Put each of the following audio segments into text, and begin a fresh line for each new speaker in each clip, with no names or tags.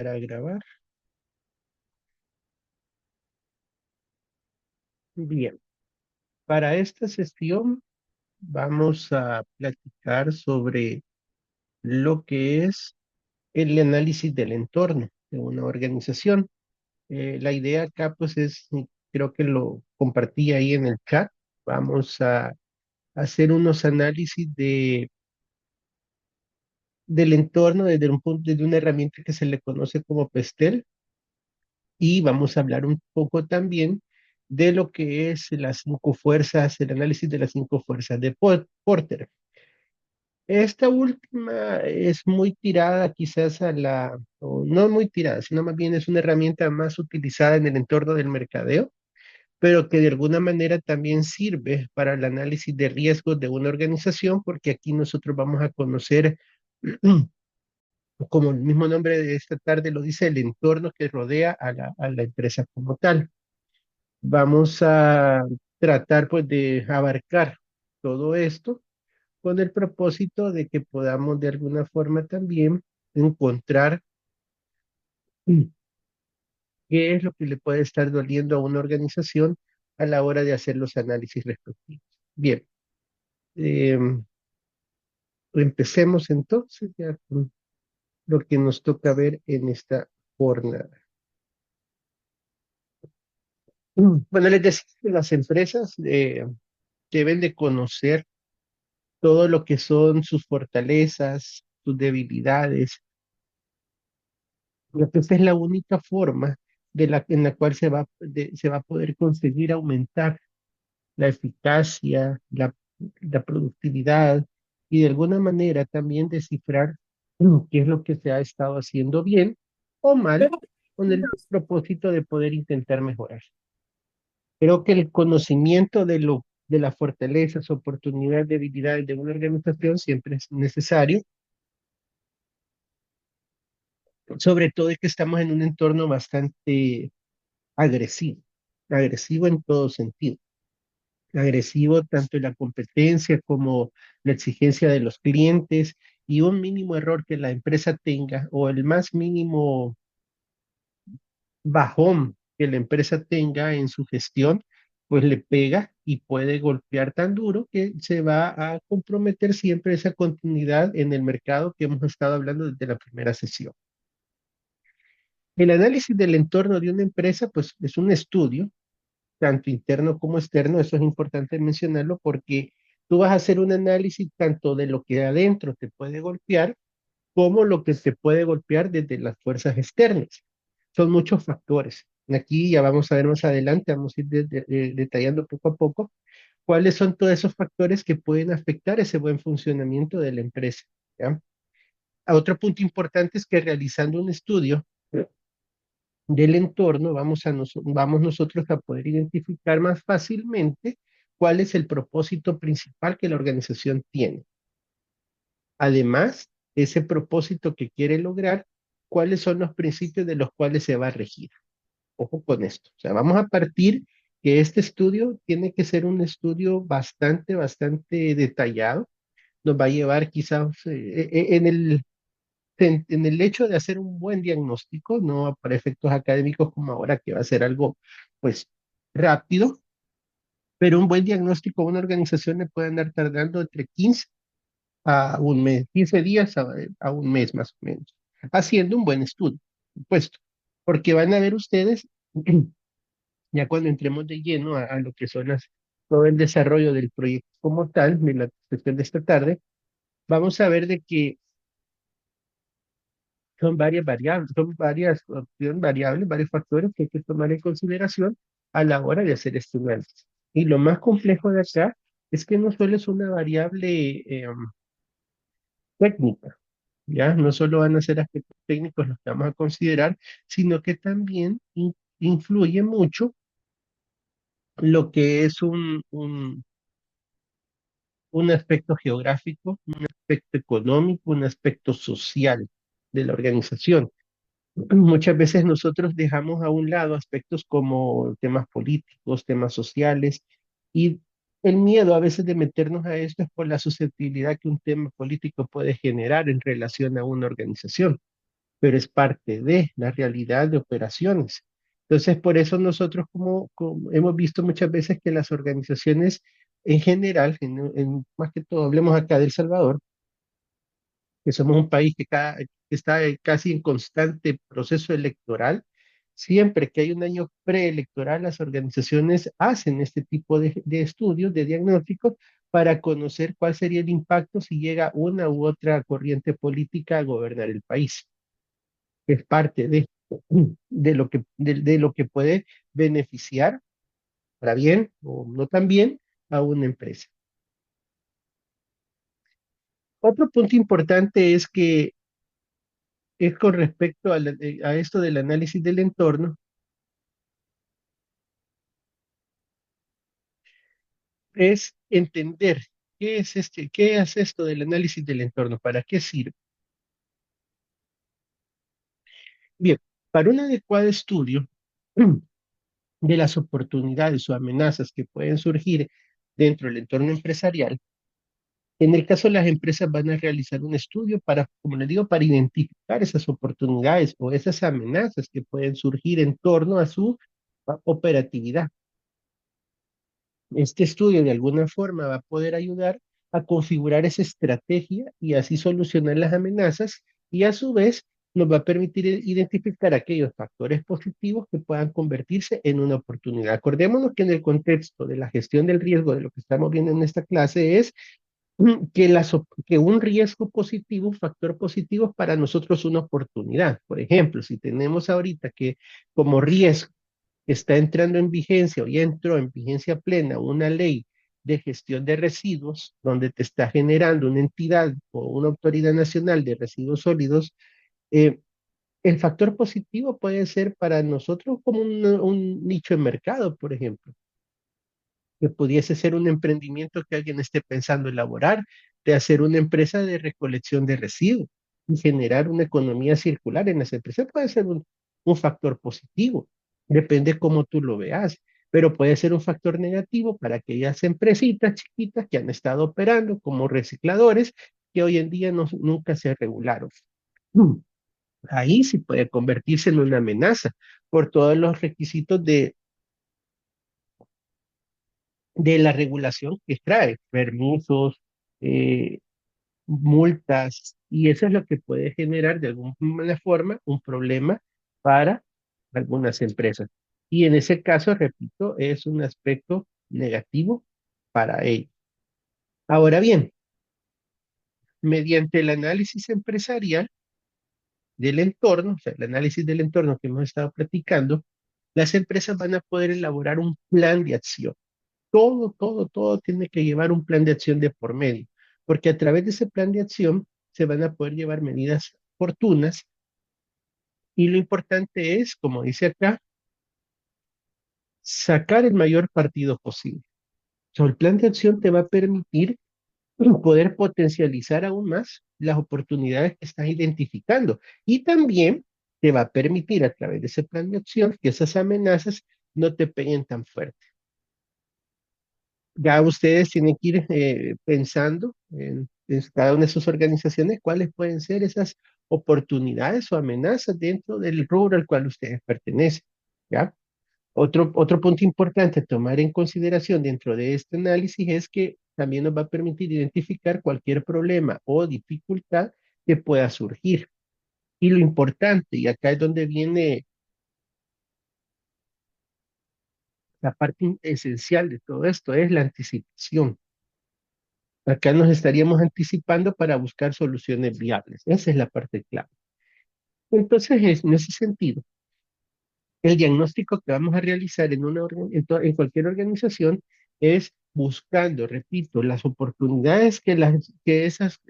Para grabar. Bien, para esta sesión vamos a platicar sobre lo que es el análisis del entorno de una organización. La idea acá pues es, y creo que lo compartí ahí en el chat, vamos a hacer unos análisis del entorno desde un punto, desde una herramienta que se le conoce como PESTEL, y vamos a hablar un poco también de lo que es las cinco fuerzas, el análisis de las cinco fuerzas de Porter. Esta última es muy tirada quizás o no muy tirada, sino más bien es una herramienta más utilizada en el entorno del mercadeo, pero que de alguna manera también sirve para el análisis de riesgos de una organización, porque aquí nosotros vamos a conocer, como el mismo nombre de esta tarde lo dice, el entorno que rodea a la empresa como tal. Vamos a tratar pues de abarcar todo esto con el propósito de que podamos de alguna forma también encontrar qué es lo que le puede estar doliendo a una organización a la hora de hacer los análisis respectivos. Bien, eh, empecemos entonces ya con lo que nos toca ver en esta jornada. Bueno, les decía que las empresas deben de conocer todo lo que son sus fortalezas, sus debilidades. Creo que esa es la única forma en la cual se va a poder conseguir aumentar la eficacia, la productividad y de alguna manera también descifrar qué es lo que se ha estado haciendo bien o mal con el propósito de poder intentar mejorar. Creo que el conocimiento de las fortalezas, oportunidades, debilidades de una organización siempre es necesario, sobre todo es que estamos en un entorno bastante agresivo, agresivo en todo sentido, agresivo tanto en la competencia como la exigencia de los clientes, y un mínimo error que la empresa tenga o el más mínimo bajón que la empresa tenga en su gestión, pues le pega y puede golpear tan duro que se va a comprometer siempre esa continuidad en el mercado que hemos estado hablando desde la primera sesión. El análisis del entorno de una empresa, pues es un estudio tanto interno como externo. Eso es importante mencionarlo porque tú vas a hacer un análisis tanto de lo que adentro te puede golpear como lo que te puede golpear desde las fuerzas externas. Son muchos factores. Aquí ya vamos a ver más adelante, vamos a ir detallando poco a poco cuáles son todos esos factores que pueden afectar ese buen funcionamiento de la empresa. ¿Ya? Otro punto importante es que realizando un estudio del entorno, vamos nosotros a poder identificar más fácilmente cuál es el propósito principal que la organización tiene. Además, ese propósito que quiere lograr, cuáles son los principios de los cuales se va a regir. Ojo con esto. O sea, vamos a partir que este estudio tiene que ser un estudio bastante detallado. Nos va a llevar quizás en el hecho de hacer un buen diagnóstico, no para efectos académicos como ahora, que va a ser algo, pues, rápido, pero un buen diagnóstico a una organización le puede andar tardando entre 15 a un mes, 15 días a un mes más o menos, haciendo un buen estudio, por supuesto, porque van a ver ustedes, ya cuando entremos de lleno a lo que son todo el desarrollo del proyecto como tal, de la sesión de esta tarde, vamos a ver de que son varias variables, son variables, varios factores que hay que tomar en consideración a la hora de hacer este análisis. Y lo más complejo de acá es que no solo es una variable técnica, ¿ya? No solo van a ser aspectos técnicos los que vamos a considerar, sino que también influye mucho lo que es un aspecto geográfico, un aspecto económico, un aspecto social de la organización. Muchas veces nosotros dejamos a un lado aspectos como temas políticos, temas sociales, y el miedo a veces de meternos a esto es por la susceptibilidad que un tema político puede generar en relación a una organización. pero es parte de la realidad de operaciones. Entonces, por eso nosotros como hemos visto muchas veces que las organizaciones en general, más que todo, hablemos acá de El Salvador, que somos un país que está casi en constante proceso electoral. Siempre que hay un año preelectoral, las organizaciones hacen este tipo de estudios, de diagnósticos, para conocer cuál sería el impacto si llega una u otra corriente política a gobernar el país. Es parte de lo que puede beneficiar, para bien o no tan bien, a una empresa. Otro punto importante es que es con respecto a esto del análisis del entorno, es entender qué es esto del análisis del entorno, para qué sirve. Bien, para un adecuado estudio de las oportunidades o amenazas que pueden surgir dentro del entorno empresarial, en el caso de las empresas van a realizar un estudio para, como les digo, para identificar esas oportunidades o esas amenazas que pueden surgir en torno a su operatividad. Este estudio de alguna forma va a poder ayudar a configurar esa estrategia y así solucionar las amenazas y a su vez nos va a permitir identificar aquellos factores positivos que puedan convertirse en una oportunidad. Acordémonos que en el contexto de la gestión del riesgo, de lo que estamos viendo en esta clase, es que un riesgo positivo, un factor positivo para nosotros es una oportunidad. Por ejemplo, si tenemos ahorita que como riesgo está entrando en vigencia o ya entró en vigencia plena una ley de gestión de residuos, donde te está generando una entidad o una autoridad nacional de residuos sólidos, eh, el factor positivo puede ser para nosotros como un nicho de mercado, por ejemplo, que pudiese ser un emprendimiento que alguien esté pensando elaborar, de hacer una empresa de recolección de residuos y generar una economía circular en esa empresa puede ser un factor positivo, depende cómo tú lo veas, pero puede ser un factor negativo para aquellas empresitas chiquitas que han estado operando como recicladores que hoy en día nunca se regularon. Mm. Ahí sí puede convertirse en una amenaza por todos los requisitos de la regulación que trae, permisos, eh, multas, y eso es lo que puede generar de alguna forma un problema para algunas empresas. Y en ese caso, repito, es un aspecto negativo para ellos. Ahora bien, mediante el análisis empresarial del entorno, o sea, el análisis del entorno que hemos estado platicando, las empresas van a poder elaborar un plan de acción. Todo tiene que llevar un plan de acción de por medio, porque a través de ese plan de acción se van a poder llevar medidas oportunas y lo importante es, como dice acá, sacar el mayor partido posible. O sea, el plan de acción te va a permitir poder potencializar aún más las oportunidades que estás identificando y también te va a permitir a través de ese plan de acción que esas amenazas no te peguen tan fuerte. Ya ustedes tienen que ir pensando en cada una de sus organizaciones cuáles pueden ser esas oportunidades o amenazas dentro del rubro al cual ustedes pertenecen. ¿Ya? Otro punto importante a tomar en consideración dentro de este análisis es que también nos va a permitir identificar cualquier problema o dificultad que pueda surgir. Y lo importante, y acá es donde viene la parte esencial de todo esto, es la anticipación. Acá nos estaríamos anticipando para buscar soluciones viables. Esa es la parte clave. Entonces, en ese sentido, el diagnóstico que vamos a realizar en cualquier organización es buscando, repito, las oportunidades que esas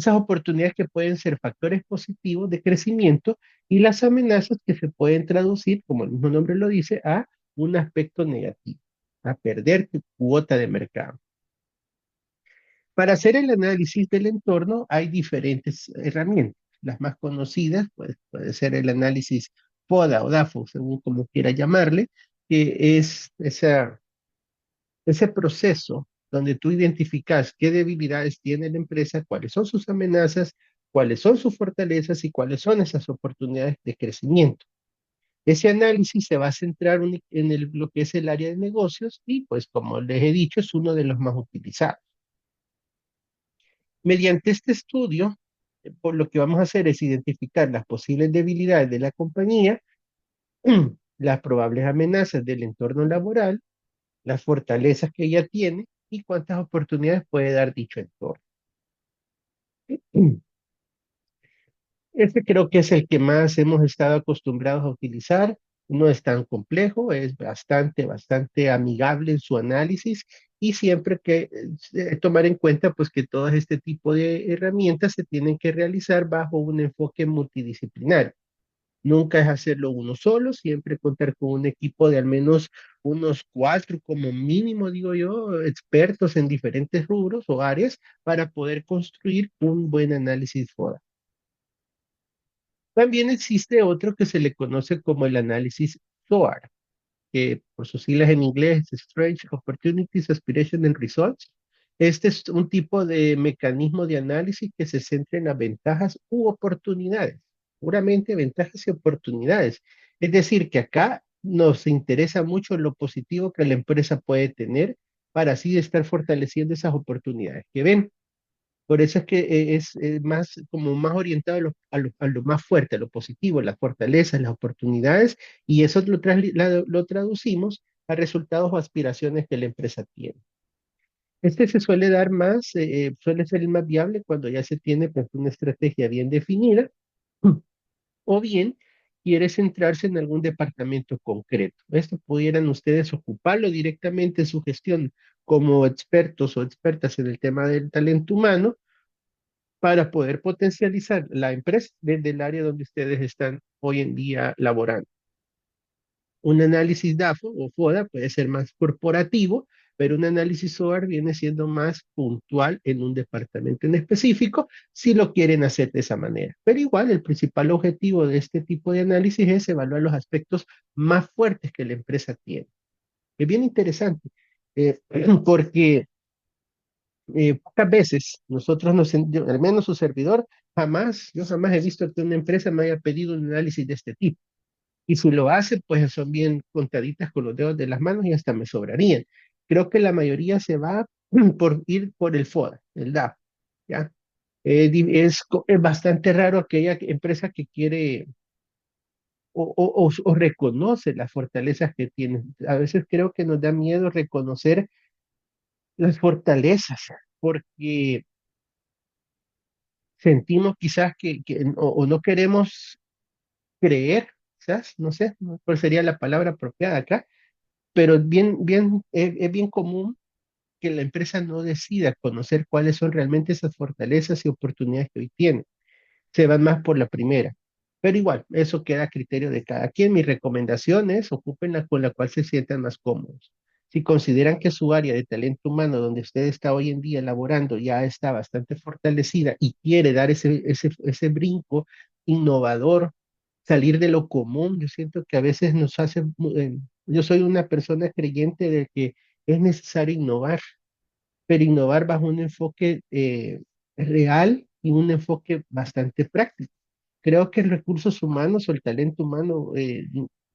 oportunidades que pueden ser factores positivos de crecimiento y las amenazas que se pueden traducir, como el mismo nombre lo dice, a un aspecto negativo, a perder tu cuota de mercado. Para hacer el análisis del entorno hay diferentes herramientas. Las más conocidas pues, puede ser el análisis PODA o DAFO, según como quiera llamarle, que es ese proceso donde tú identificas qué debilidades tiene la empresa, cuáles son sus amenazas, cuáles son sus fortalezas y cuáles son esas oportunidades de crecimiento. Ese análisis se va a centrar en lo que es el área de negocios y, pues, como les he dicho, es uno de los más utilizados. Mediante este estudio, por lo que vamos a hacer es identificar las posibles debilidades de la compañía, las probables amenazas del entorno laboral, las fortalezas que ella tiene y cuántas oportunidades puede dar dicho entorno. Este creo que es el que más hemos estado acostumbrados a utilizar. No es tan complejo, es bastante amigable en su análisis y siempre que tomar en cuenta pues que todo este tipo de herramientas se tienen que realizar bajo un enfoque multidisciplinario. Nunca es hacerlo uno solo, siempre contar con un equipo de al menos unos cuatro como mínimo, digo yo, expertos en diferentes rubros o áreas para poder construir un buen análisis FODA. También existe otro que se le conoce como el análisis SOAR, que por sus siglas en inglés es Strange Opportunities, Aspiration and Results. Este es un tipo de mecanismo de análisis que se centra en las ventajas u oportunidades, puramente ventajas y oportunidades. Es decir, que acá nos interesa mucho lo positivo que la empresa puede tener para así estar fortaleciendo esas oportunidades que ven. Por eso es que es más, como más orientado a lo más fuerte, a lo positivo, las fortalezas, las oportunidades, y eso lo traducimos a resultados o aspiraciones que la empresa tiene. Este se suele dar más, suele ser el más viable cuando ya se tiene pues, una estrategia bien definida, o bien quiere centrarse en algún departamento concreto. Esto pudieran ustedes ocuparlo directamente en su gestión como expertos o expertas en el tema del talento humano para poder potencializar la empresa desde el área donde ustedes están hoy en día laborando. Un análisis DAFO o FODA puede ser más corporativo, pero un análisis SOAR viene siendo más puntual en un departamento en específico, si lo quieren hacer de esa manera. Pero igual, el principal objetivo de este tipo de análisis es evaluar los aspectos más fuertes que la empresa tiene. Es bien interesante, porque pocas veces nosotros al menos su servidor, yo jamás he visto que una empresa me haya pedido un análisis de este tipo. Y si lo hace, pues son bien contaditas con los dedos de las manos y hasta me sobrarían. Creo que la mayoría se va por ir por el FODA, el DAP, ¿ya? Es bastante raro aquella empresa que quiere o reconoce las fortalezas que tiene. A veces creo que nos da miedo reconocer las fortalezas, porque sentimos quizás o no queremos creer, quizás, no sé cuál sería la palabra apropiada acá, pero es bien común que la empresa no decida conocer cuáles son realmente esas fortalezas y oportunidades que hoy tiene. Se van más por la primera. Pero igual, eso queda a criterio de cada quien. Mi recomendación es ocúpenla con la cual se sientan más cómodos. Si consideran que su área de talento humano, donde usted está hoy en día elaborando, ya está bastante fortalecida y quiere dar ese brinco innovador, salir de lo común, yo siento que a veces yo soy una persona creyente de que es necesario innovar, pero innovar bajo un enfoque real y un enfoque bastante práctico. Creo que recursos humanos o el talento humano,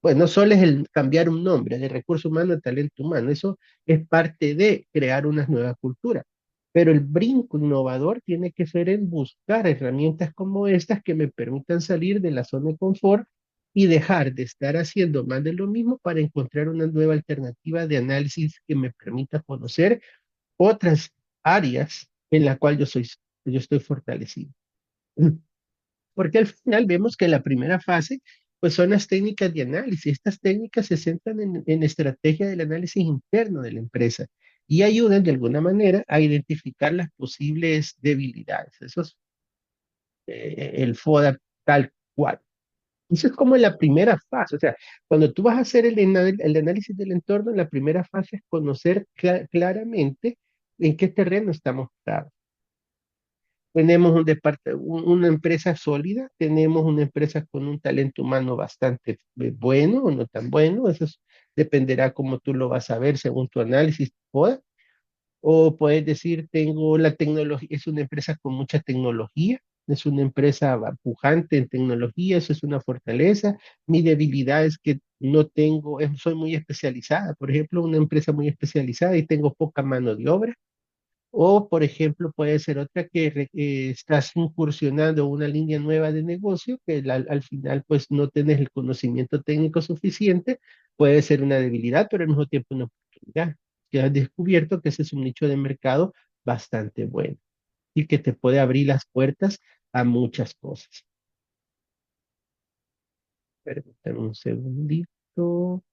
pues no solo es el cambiar un nombre de recurso humano a talento humano, eso es parte de crear una nueva cultura. Pero el brinco innovador tiene que ser en buscar herramientas como estas que me permitan salir de la zona de confort y dejar de estar haciendo más de lo mismo para encontrar una nueva alternativa de análisis que me permita conocer otras áreas en las cuales yo estoy fortalecido. Porque al final vemos que la primera fase, pues son las técnicas de análisis. Estas técnicas se centran en estrategia del análisis interno de la empresa y ayudan de alguna manera a identificar las posibles debilidades. Eso es el FODA tal cual. Eso es como la primera fase. O sea, cuando tú vas a hacer el análisis del entorno, la primera fase es conocer claramente en qué terreno estamos parados. Tenemos una empresa sólida, tenemos una empresa con un talento humano bastante bueno o no tan bueno, dependerá cómo tú lo vas a ver según tu análisis. O puedes decir, tengo la tecnología, es una empresa con mucha tecnología, es una empresa pujante en tecnología, eso es una fortaleza. Mi debilidad es que no tengo, soy muy especializada, por ejemplo, una empresa muy especializada y tengo poca mano de obra. O, por ejemplo, puede ser otra que estás incursionando una línea nueva de negocio que al final pues no tienes el conocimiento técnico suficiente, puede ser una debilidad, pero al mismo tiempo una oportunidad. Que has descubierto que ese es un nicho de mercado bastante bueno y que te puede abrir las puertas a muchas cosas. Permítame un segundito,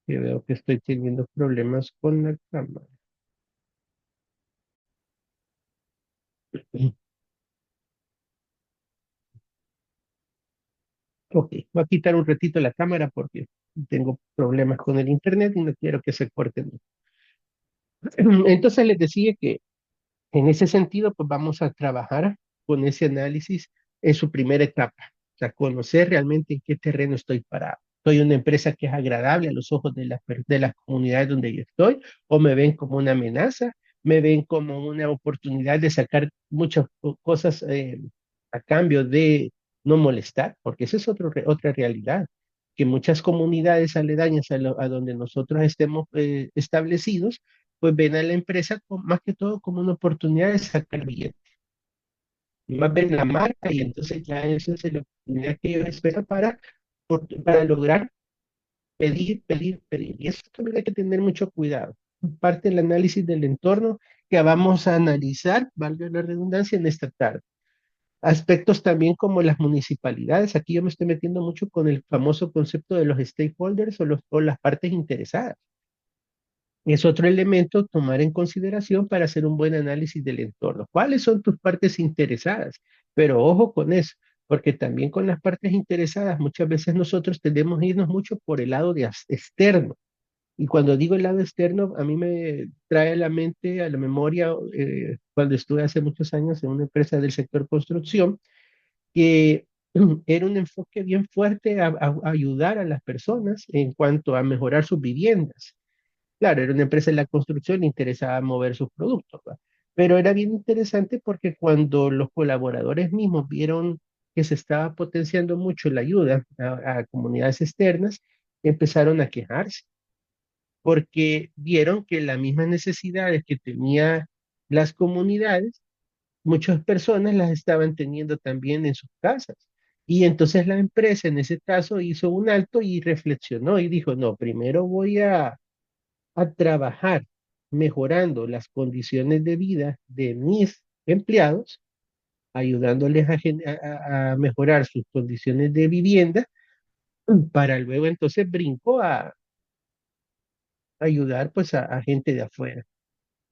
que veo que estoy teniendo problemas con la cámara. Ok, voy a quitar un ratito la cámara porque tengo problemas con el internet y no quiero que se corte mucho. Entonces les decía que en ese sentido, pues vamos a trabajar con ese análisis en su primera etapa, o sea, conocer realmente en qué terreno estoy parado. ¿Soy una empresa que es agradable a los ojos de de las comunidades donde yo estoy? ¿O me ven como una amenaza? ¿Me ven como una oportunidad de sacar muchas cosas a cambio de no molestar? Porque esa es otra realidad, que muchas comunidades aledañas a donde nosotros estemos establecidos, pues ven a la empresa más que todo como una oportunidad de sacar billetes. Más ven la marca y entonces ya esa es la oportunidad que ellos esperan para lograr pedir, pedir, pedir. Y eso también hay que tener mucho cuidado. Parte del análisis del entorno que vamos a analizar, valga la redundancia, en esta tarde. Aspectos también como las municipalidades. Aquí yo me estoy metiendo mucho con el famoso concepto de los stakeholders o las partes interesadas. Es otro elemento tomar en consideración para hacer un buen análisis del entorno. ¿Cuáles son tus partes interesadas? Pero ojo con eso, porque también con las partes interesadas muchas veces nosotros tendemos a irnos mucho por el lado externo. Y cuando digo el lado externo, a mí me trae a la mente, a la memoria, cuando estuve hace muchos años en una empresa del sector construcción, que era un enfoque bien fuerte a ayudar a las personas en cuanto a mejorar sus viviendas. Claro, era una empresa de la construcción, le interesaba mover sus productos, ¿va? Pero era bien interesante porque cuando los colaboradores mismos vieron que se estaba potenciando mucho la ayuda a comunidades externas, empezaron a quejarse porque vieron que las mismas necesidades que tenía las comunidades, muchas personas las estaban teniendo también en sus casas. Y entonces la empresa en ese caso hizo un alto y reflexionó y dijo, no, primero voy a trabajar mejorando las condiciones de vida de mis empleados, ayudándoles a mejorar sus condiciones de vivienda, para luego entonces brinco a ayudar pues a gente de afuera.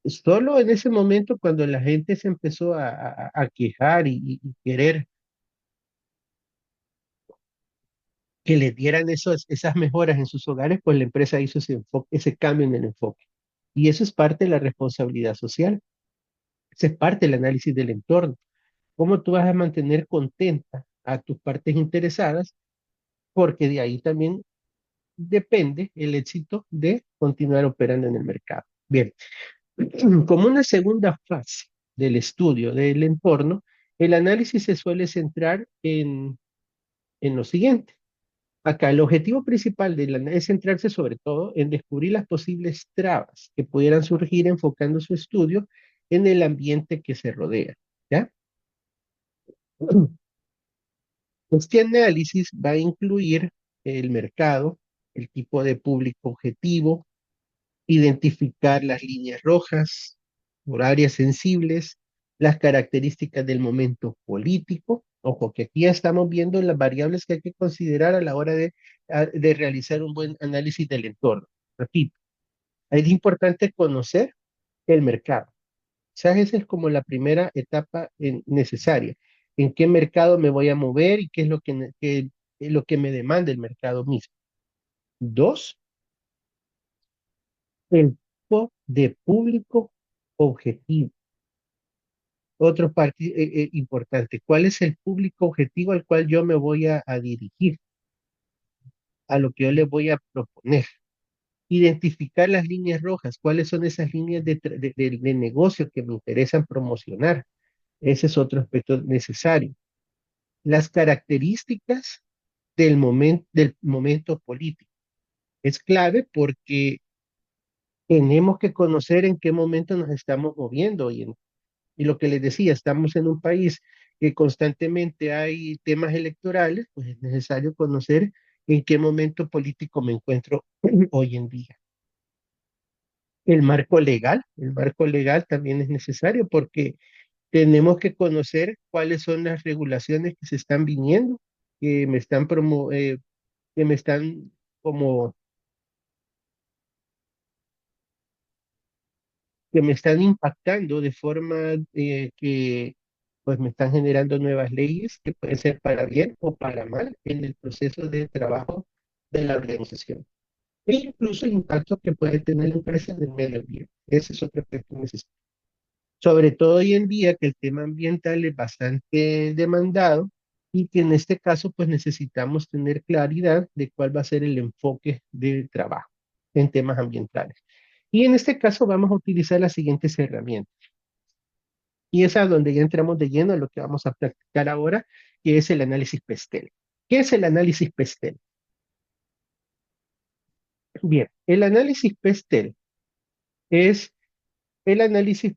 Solo en ese momento cuando la gente se empezó a quejar y querer que les dieran esas mejoras en sus hogares, pues la empresa hizo ese enfoque, ese cambio en el enfoque. Y eso es parte de la responsabilidad social, eso es parte del análisis del entorno. ¿Cómo tú vas a mantener contenta a tus partes interesadas? Porque de ahí también depende el éxito de continuar operando en el mercado. Bien, como una segunda fase del estudio del entorno, el análisis se suele centrar en lo siguiente. Acá el objetivo principal es centrarse sobre todo en descubrir las posibles trabas que pudieran surgir enfocando su estudio en el ambiente que se rodea. ¿Ya? Este análisis va a incluir el mercado, el tipo de público objetivo, identificar las líneas rojas, horarias sensibles, las características del momento político. Ojo, que aquí ya estamos viendo las variables que hay que considerar a la hora de realizar un buen análisis del entorno. Repito, es importante conocer el mercado. O sea, esa es como la primera etapa necesaria. ¿En qué mercado me voy a mover y qué es lo que me demanda el mercado mismo? Dos, el tipo de público objetivo. Otro parte importante, ¿cuál es el público objetivo al cual yo me voy a dirigir, a lo que yo le voy a proponer? Identificar las líneas rojas, cuáles son esas líneas de negocio que me interesan promocionar. Ese es otro aspecto necesario. Las características del momento político. Es clave porque tenemos que conocer en qué momento nos estamos moviendo. Y lo que les decía, estamos en un país que constantemente hay temas electorales, pues es necesario conocer en qué momento político me encuentro hoy en día. El marco legal también es necesario porque tenemos que conocer cuáles son las regulaciones que se están viniendo, que me están que me están como que me están impactando de forma que pues me están generando nuevas leyes que pueden ser para bien o para mal en el proceso de trabajo de la organización. E incluso el impacto que puede tener la empresa en el medio ambiente. Ese es otro aspecto necesario. Sobre todo hoy en día que el tema ambiental es bastante demandado y que en este caso pues necesitamos tener claridad de cuál va a ser el enfoque de trabajo en temas ambientales. Y en este caso vamos a utilizar las siguientes herramientas. Y es a donde ya entramos de lleno a lo que vamos a practicar ahora, que es el análisis PESTEL. ¿Qué es el análisis PESTEL? Bien, el análisis PESTEL es el análisis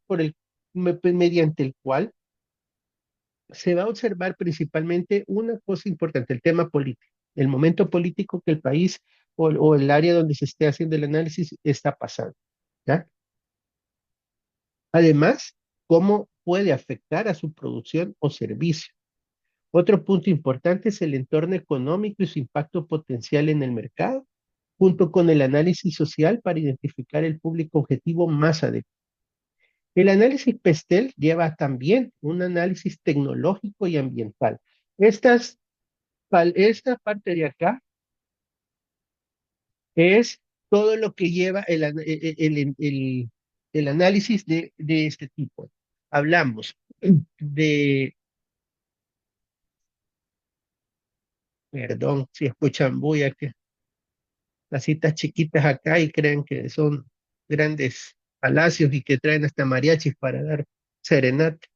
mediante el cual se va a observar principalmente una cosa importante, el tema político, el momento político que el país o el área donde se esté haciendo el análisis está pasando, ¿ya? Además, cómo puede afectar a su producción o servicio. Otro punto importante es el entorno económico y su impacto potencial en el mercado, junto con el análisis social para identificar el público objetivo más adecuado. El análisis PESTEL lleva también un análisis tecnológico y ambiental. Estas Esta parte de acá es todo lo que lleva el análisis de este tipo. Hablamos de, perdón si escuchan bulla, que casitas chiquitas acá y creen que son grandes palacios y que traen hasta mariachis para dar serenata,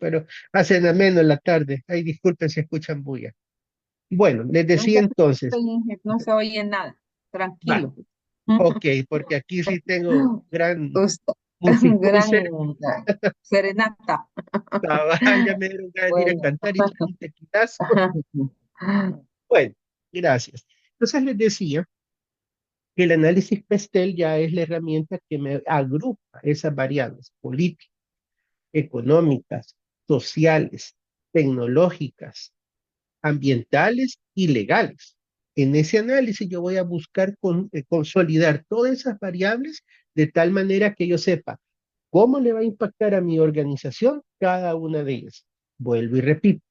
pero hacen ameno en la tarde. Ay, disculpen si escuchan bulla. Bueno, les
No
decía
se
entonces,
preocupen, Inge, no se oye nada.
va,
Tranquilo.
ok, porque aquí sí tengo gran
Usted,
multitud
gran
cerca.
serenata.
Cabal, ya me dieron ganas de ir a
Bueno.
cantar y traer un tequilazo. Bueno, gracias. Entonces les decía que el análisis PESTEL ya es la herramienta que me agrupa esas variables políticas, económicas, sociales, tecnológicas, ambientales y legales. En ese análisis yo voy a buscar consolidar todas esas variables de tal manera que yo sepa cómo le va a impactar a mi organización cada una de ellas. Vuelvo y repito.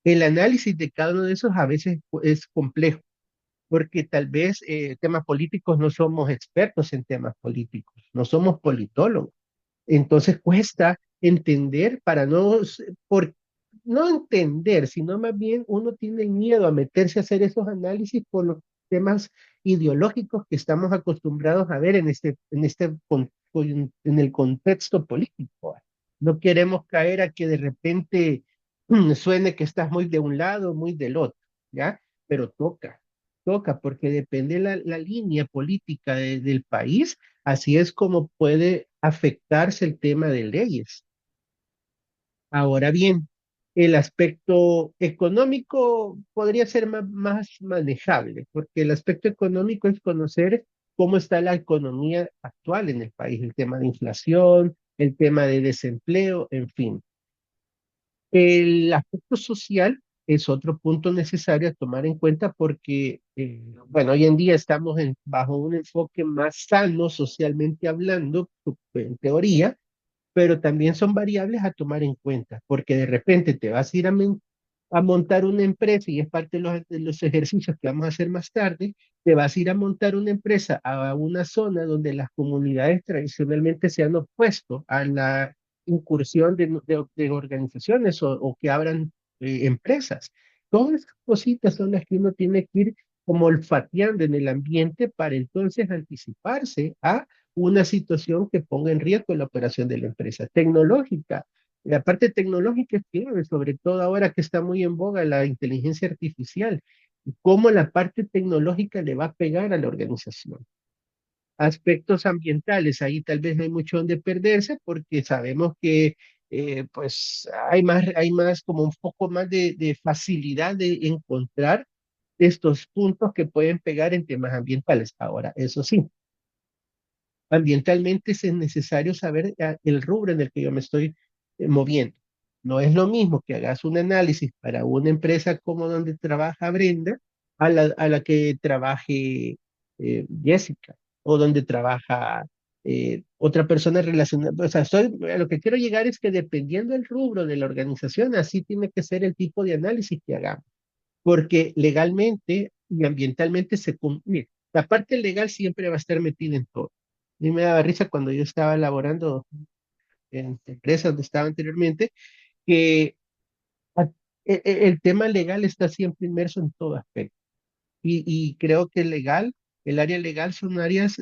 El análisis de cada uno de esos a veces es complejo, porque tal vez temas políticos no somos expertos en temas políticos, no somos politólogos. Entonces cuesta entender para no, por, no entender, sino más bien uno tiene miedo a meterse a hacer esos análisis por los temas ideológicos que estamos acostumbrados a ver en el contexto político. No queremos caer a que de repente suene que estás muy de un lado, muy del otro, ¿ya? Pero toca, porque depende la línea política del país. Así es como puede afectarse el tema de leyes. Ahora bien, el aspecto económico podría ser más manejable, porque el aspecto económico es conocer cómo está la economía actual en el país, el tema de inflación, el tema de desempleo, en fin. El aspecto social es otro punto necesario a tomar en cuenta porque, bueno, hoy en día estamos bajo un enfoque más sano socialmente hablando, en teoría, pero también son variables a tomar en cuenta, porque de repente te vas a ir a montar una empresa y es parte de los ejercicios que vamos a hacer más tarde, te vas a ir a montar una empresa a una zona donde las comunidades tradicionalmente se han opuesto a la incursión de organizaciones o que abran empresas. Todas esas cositas son las que uno tiene que ir como olfateando en el ambiente para entonces anticiparse a una situación que ponga en riesgo la operación de la empresa. Tecnológica. La parte tecnológica es clave, sobre todo ahora que está muy en boga la inteligencia artificial. Cómo la parte tecnológica le va a pegar a la organización. Aspectos ambientales, ahí tal vez no hay mucho donde perderse porque sabemos que pues hay más, como un poco más de facilidad de encontrar estos puntos que pueden pegar en temas ambientales. Ahora, eso sí, ambientalmente es necesario saber el rubro en el que yo me estoy moviendo. No es lo mismo que hagas un análisis para una empresa como donde trabaja Brenda a la que trabaje Jessica o donde trabaja otra persona relacionada. O sea, a lo que quiero llegar es que dependiendo del rubro de la organización, así tiene que ser el tipo de análisis que hagamos porque legalmente y ambientalmente mira, la parte legal siempre va a estar metida en todo. A mí me daba risa cuando yo estaba laborando en la empresa donde estaba anteriormente, que a- el tema legal está siempre inmerso en todo aspecto. Y creo que el área legal son áreas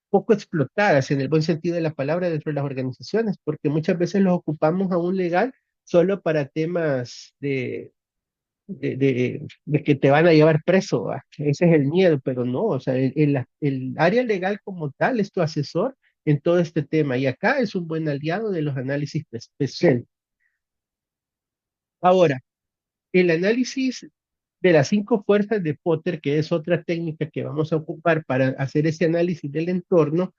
poco explotadas en el buen sentido de la palabra dentro de las organizaciones, porque muchas veces los ocupamos aún legal solo para temas de que te van a llevar preso, ¿va? Ese es el miedo, pero no, o sea, el área legal como tal es tu asesor en todo este tema y acá es un buen aliado de los análisis especiales. Ahora, el análisis de las cinco fuerzas de Potter, que es otra técnica que vamos a ocupar para hacer ese análisis del entorno,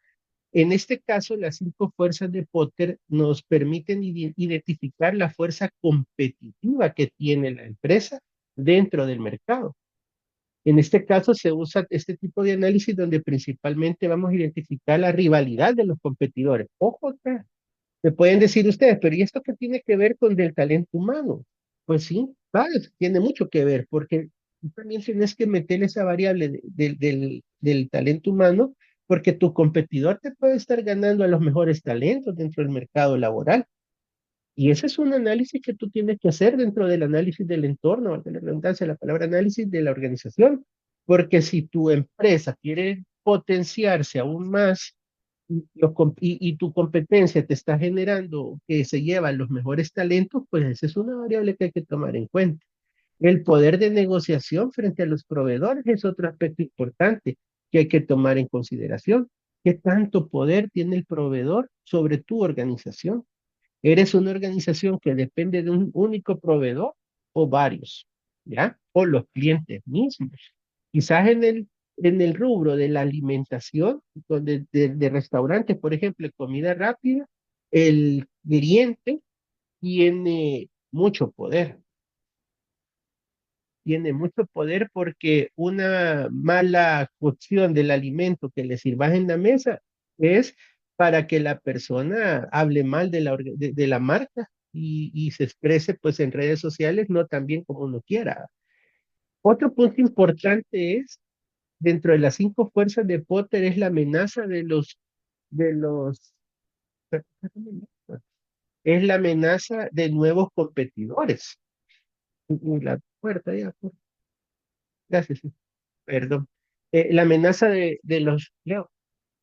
en este caso, las cinco fuerzas de Potter nos permiten identificar la fuerza competitiva que tiene la empresa dentro del mercado. En este caso se usa este tipo de análisis donde principalmente vamos a identificar la rivalidad de los competidores. Ojo acá, me pueden decir ustedes, pero ¿y esto qué tiene que ver con el talento humano? Pues sí, claro, tiene mucho que ver, porque tú también tienes que meter esa variable del talento humano, porque tu competidor te puede estar ganando a los mejores talentos dentro del mercado laboral. Y ese es un análisis que tú tienes que hacer dentro del análisis del entorno, valga la redundancia, la palabra análisis de la organización. Porque si tu empresa quiere potenciarse aún más y tu competencia te está generando que se llevan los mejores talentos, pues esa es una variable que hay que tomar en cuenta. El poder de negociación frente a los proveedores es otro aspecto importante que hay que tomar en consideración. ¿Qué tanto poder tiene el proveedor sobre tu organización? ¿Eres una organización que depende de un único proveedor o varios? ¿Ya? O los clientes mismos. Quizás en el rubro de la alimentación, donde, de restaurantes, por ejemplo, de comida rápida, el cliente tiene mucho poder. Tiene mucho poder porque una mala cocción del alimento que le sirvas en la mesa es para que la persona hable mal de la marca y se exprese pues en redes sociales no tan bien como uno quiera. Otro punto importante es, dentro de las cinco fuerzas de Potter, es la amenaza de los, es la amenaza de nuevos competidores. La puerta ya, gracias. Perdón. La amenaza de los, Leo,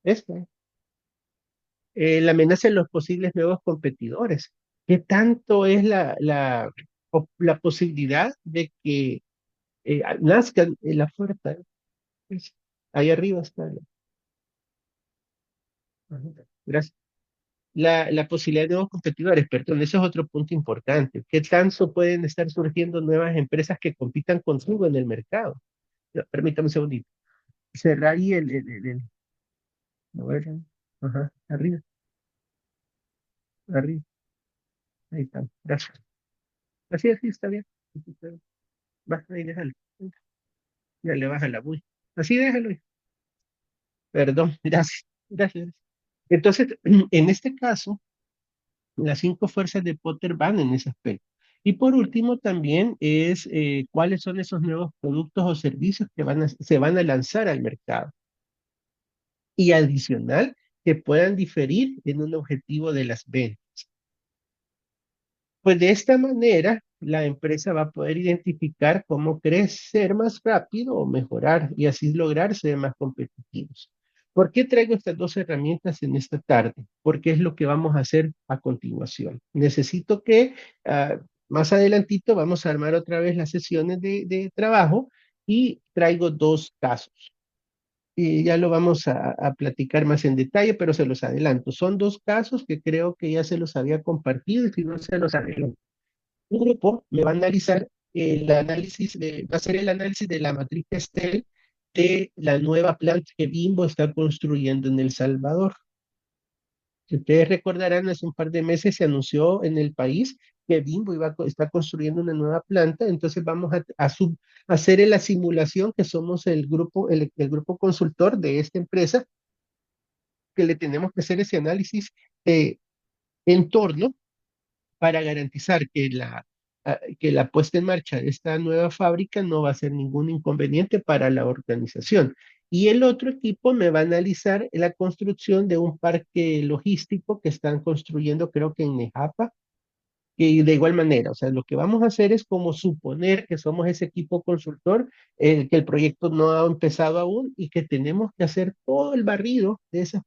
esta, la amenaza de los posibles nuevos competidores. ¿Qué tanto es la posibilidad de que nazcan en la puerta? Es- Ahí arriba está. Ajá, gracias. La posibilidad de nuevos competidores, perdón, eso es otro punto importante. ¿Qué tanto pueden estar surgiendo nuevas empresas que compitan consigo en el mercado? No, permítame un segundito. Cerrar ahí a ver, ajá, arriba, arriba. Ahí está. Gracias. Así, así está bien. Baja ahí, déjalo. Ya le baja la bulla. Así déjalo. Perdón, gracias. Gracias. Entonces, en este caso, las cinco fuerzas de Potter van en ese aspecto. Y por último, también es cuáles son esos nuevos productos o servicios que se van a lanzar al mercado. Y adicional, que puedan diferir en un objetivo de las ventas. Pues de esta manera la empresa va a poder identificar cómo crecer más rápido o mejorar y así lograr ser más competitivos. ¿Por qué traigo estas dos herramientas en esta tarde? Porque es lo que vamos a hacer a continuación. Necesito que más adelantito vamos a armar otra vez las sesiones de trabajo y traigo dos casos. Y ya lo vamos a platicar más en detalle, pero se los adelanto. Son dos casos que creo que ya se los había compartido y si no se los adelanto. Un grupo me va a analizar el análisis va a hacer el análisis de la matriz Excel de la nueva planta que Bimbo está construyendo en El Salvador. Si ustedes recordarán, hace un par de meses se anunció en el país que Bimbo está construyendo una nueva planta, entonces vamos a hacer la simulación que somos el grupo consultor de esta empresa, que le tenemos que hacer ese análisis de entorno para garantizar que la puesta en marcha de esta nueva fábrica no va a ser ningún inconveniente para la organización. Y el otro equipo me va a analizar la construcción de un parque logístico que están construyendo, creo que en Nejapa, y de igual manera, o sea, lo que vamos a hacer es como suponer que somos ese equipo consultor, que el proyecto no ha empezado aún y que tenemos que hacer todo el barrido de esas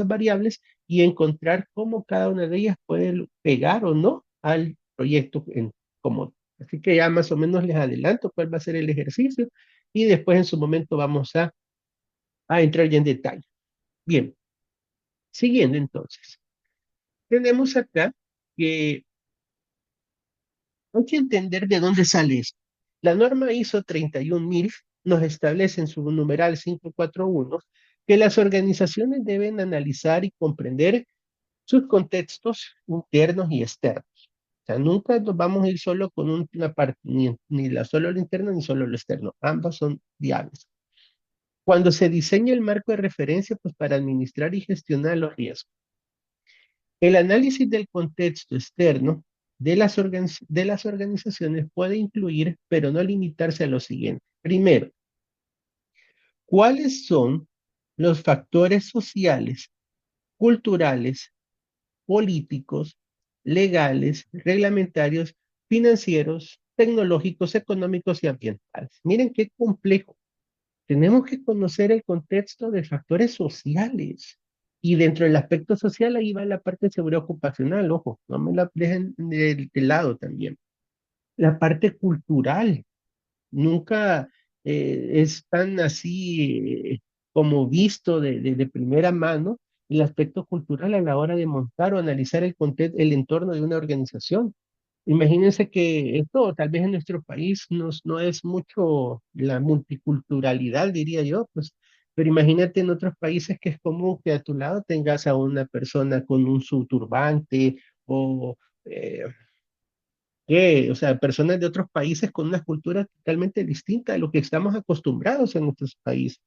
variables y encontrar cómo cada una de ellas puede pegar o no al proyecto en común. Así que ya más o menos les adelanto cuál va a ser el ejercicio y después en su momento vamos a entrar ya en detalle. Bien, siguiendo entonces, tenemos acá que hay que entender de dónde sale esto. La norma ISO 31000 nos establece en su numeral 541 que las organizaciones deben analizar y comprender sus contextos internos y externos. O sea, nunca nos vamos a ir solo con una parte, solo lo interno ni solo lo externo. Ambas son viables. Cuando se diseña el marco de referencia, pues para administrar y gestionar los riesgos. El análisis del contexto externo de las organizaciones puede incluir, pero no limitarse a lo siguiente. Primero, ¿cuáles son los factores sociales, culturales, políticos, legales, reglamentarios, financieros, tecnológicos, económicos y ambientales? Miren qué complejo. Tenemos que conocer el contexto de factores sociales. Y dentro del aspecto social, ahí va la parte de seguridad ocupacional, ojo, no me la dejen de lado también. La parte cultural, nunca es tan así como visto de primera mano el aspecto cultural a la hora de montar o analizar el entorno de una organización. Imagínense que esto tal vez en nuestro país no es mucho la multiculturalidad, diría yo, pues, pero imagínate en otros países que es común que a tu lado tengas a una persona con un su turbante o eh, o sea, personas de otros países con una cultura totalmente distinta a lo que estamos acostumbrados en nuestros países.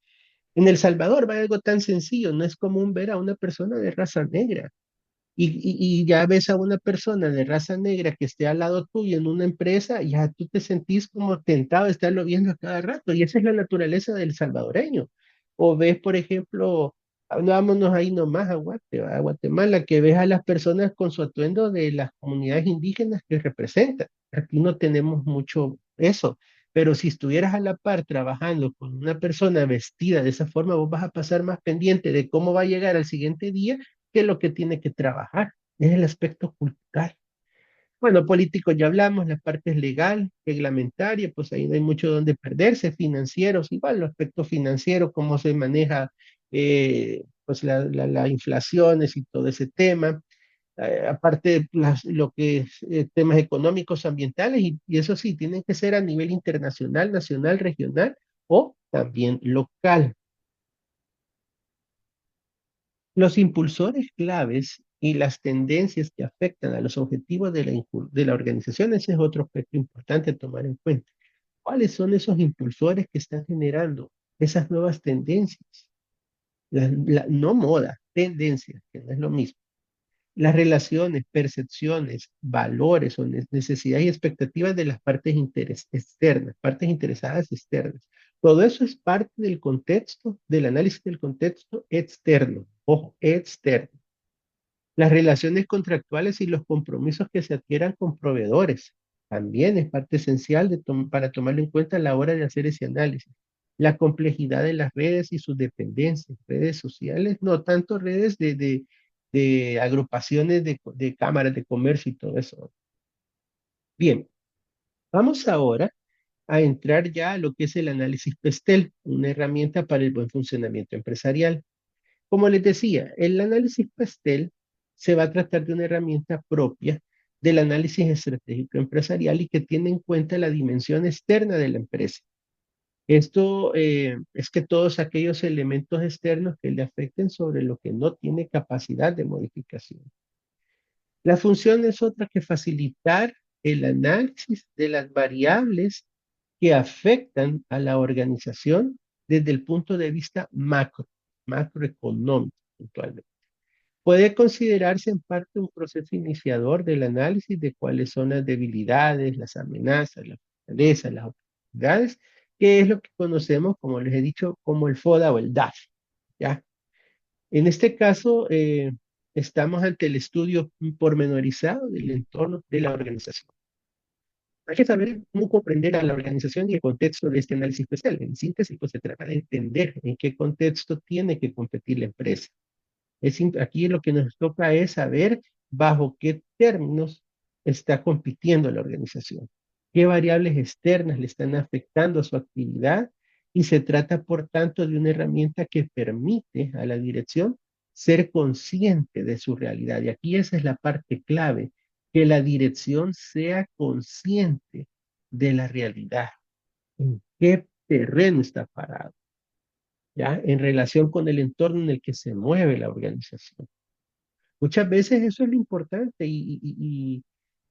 En El Salvador va algo tan sencillo, no es común ver a una persona de raza negra. Y ya ves a una persona de raza negra que esté al lado tuyo en una empresa, ya tú te sentís como tentado de estarlo viendo a cada rato, y esa es la naturaleza del salvadoreño. O ves, por ejemplo, vámonos ahí nomás a Guatemala, que ves a las personas con su atuendo de las comunidades indígenas que representan. Aquí no tenemos mucho eso, pero si estuvieras a la par trabajando con una persona vestida de esa forma, vos vas a pasar más pendiente de cómo va a llegar al siguiente día que lo que tiene que trabajar. Es el aspecto cultural. Bueno, político ya hablamos, la parte es legal, reglamentaria, pues ahí no hay mucho donde perderse, financieros, igual, los aspectos financieros, cómo se maneja pues la inflaciones y todo ese tema. Aparte, lo que es temas económicos, ambientales, y eso sí, tienen que ser a nivel internacional, nacional, regional o también local. Los impulsores claves y las tendencias que afectan a los objetivos de la organización, ese es otro aspecto importante a tomar en cuenta. ¿Cuáles son esos impulsores que están generando esas nuevas tendencias? No moda, tendencias, que no es lo mismo. Las relaciones, percepciones, valores o necesidades y expectativas de las externas, partes interesadas externas. Todo eso es parte del contexto, del análisis del contexto externo. Ojo, externo. Las relaciones contractuales y los compromisos que se adquieran con proveedores. también es parte esencial para tomarlo en cuenta a la hora de hacer ese análisis. La complejidad de las redes y sus dependencias, redes sociales, no tanto redes de agrupaciones de cámaras de comercio y todo eso. Bien, vamos ahora a entrar ya a lo que es el análisis PESTEL, una herramienta para el buen funcionamiento empresarial. Como les decía, el análisis PESTEL se va a tratar de una herramienta propia del análisis estratégico empresarial y que tiene en cuenta la dimensión externa de la empresa. Esto es que todos aquellos elementos externos que le afecten sobre lo que no tiene capacidad de modificación. La función es otra que facilitar el análisis de las variables que afectan a la organización desde el punto de vista macroeconómico, puntualmente. Puede considerarse en parte un proceso iniciador del análisis de cuáles son las debilidades, las amenazas, las fortalezas, las oportunidades, que es lo que conocemos, como les he dicho, como el FODA o el DAF, ¿ya? En este caso, estamos ante el estudio pormenorizado del entorno de la organización. Hay que saber cómo comprender a la organización y el contexto de este análisis especial. En síntesis, pues se trata de entender en qué contexto tiene que competir la empresa. Aquí lo que nos toca es saber bajo qué términos está compitiendo la organización, qué variables externas le están afectando a su actividad y se trata, por tanto, de una herramienta que permite a la dirección ser consciente de su realidad. Y aquí esa es la parte clave, que la dirección sea consciente de la realidad, en qué terreno está parado, ¿ya? En relación con el entorno en el que se mueve la organización. Muchas veces eso es lo importante y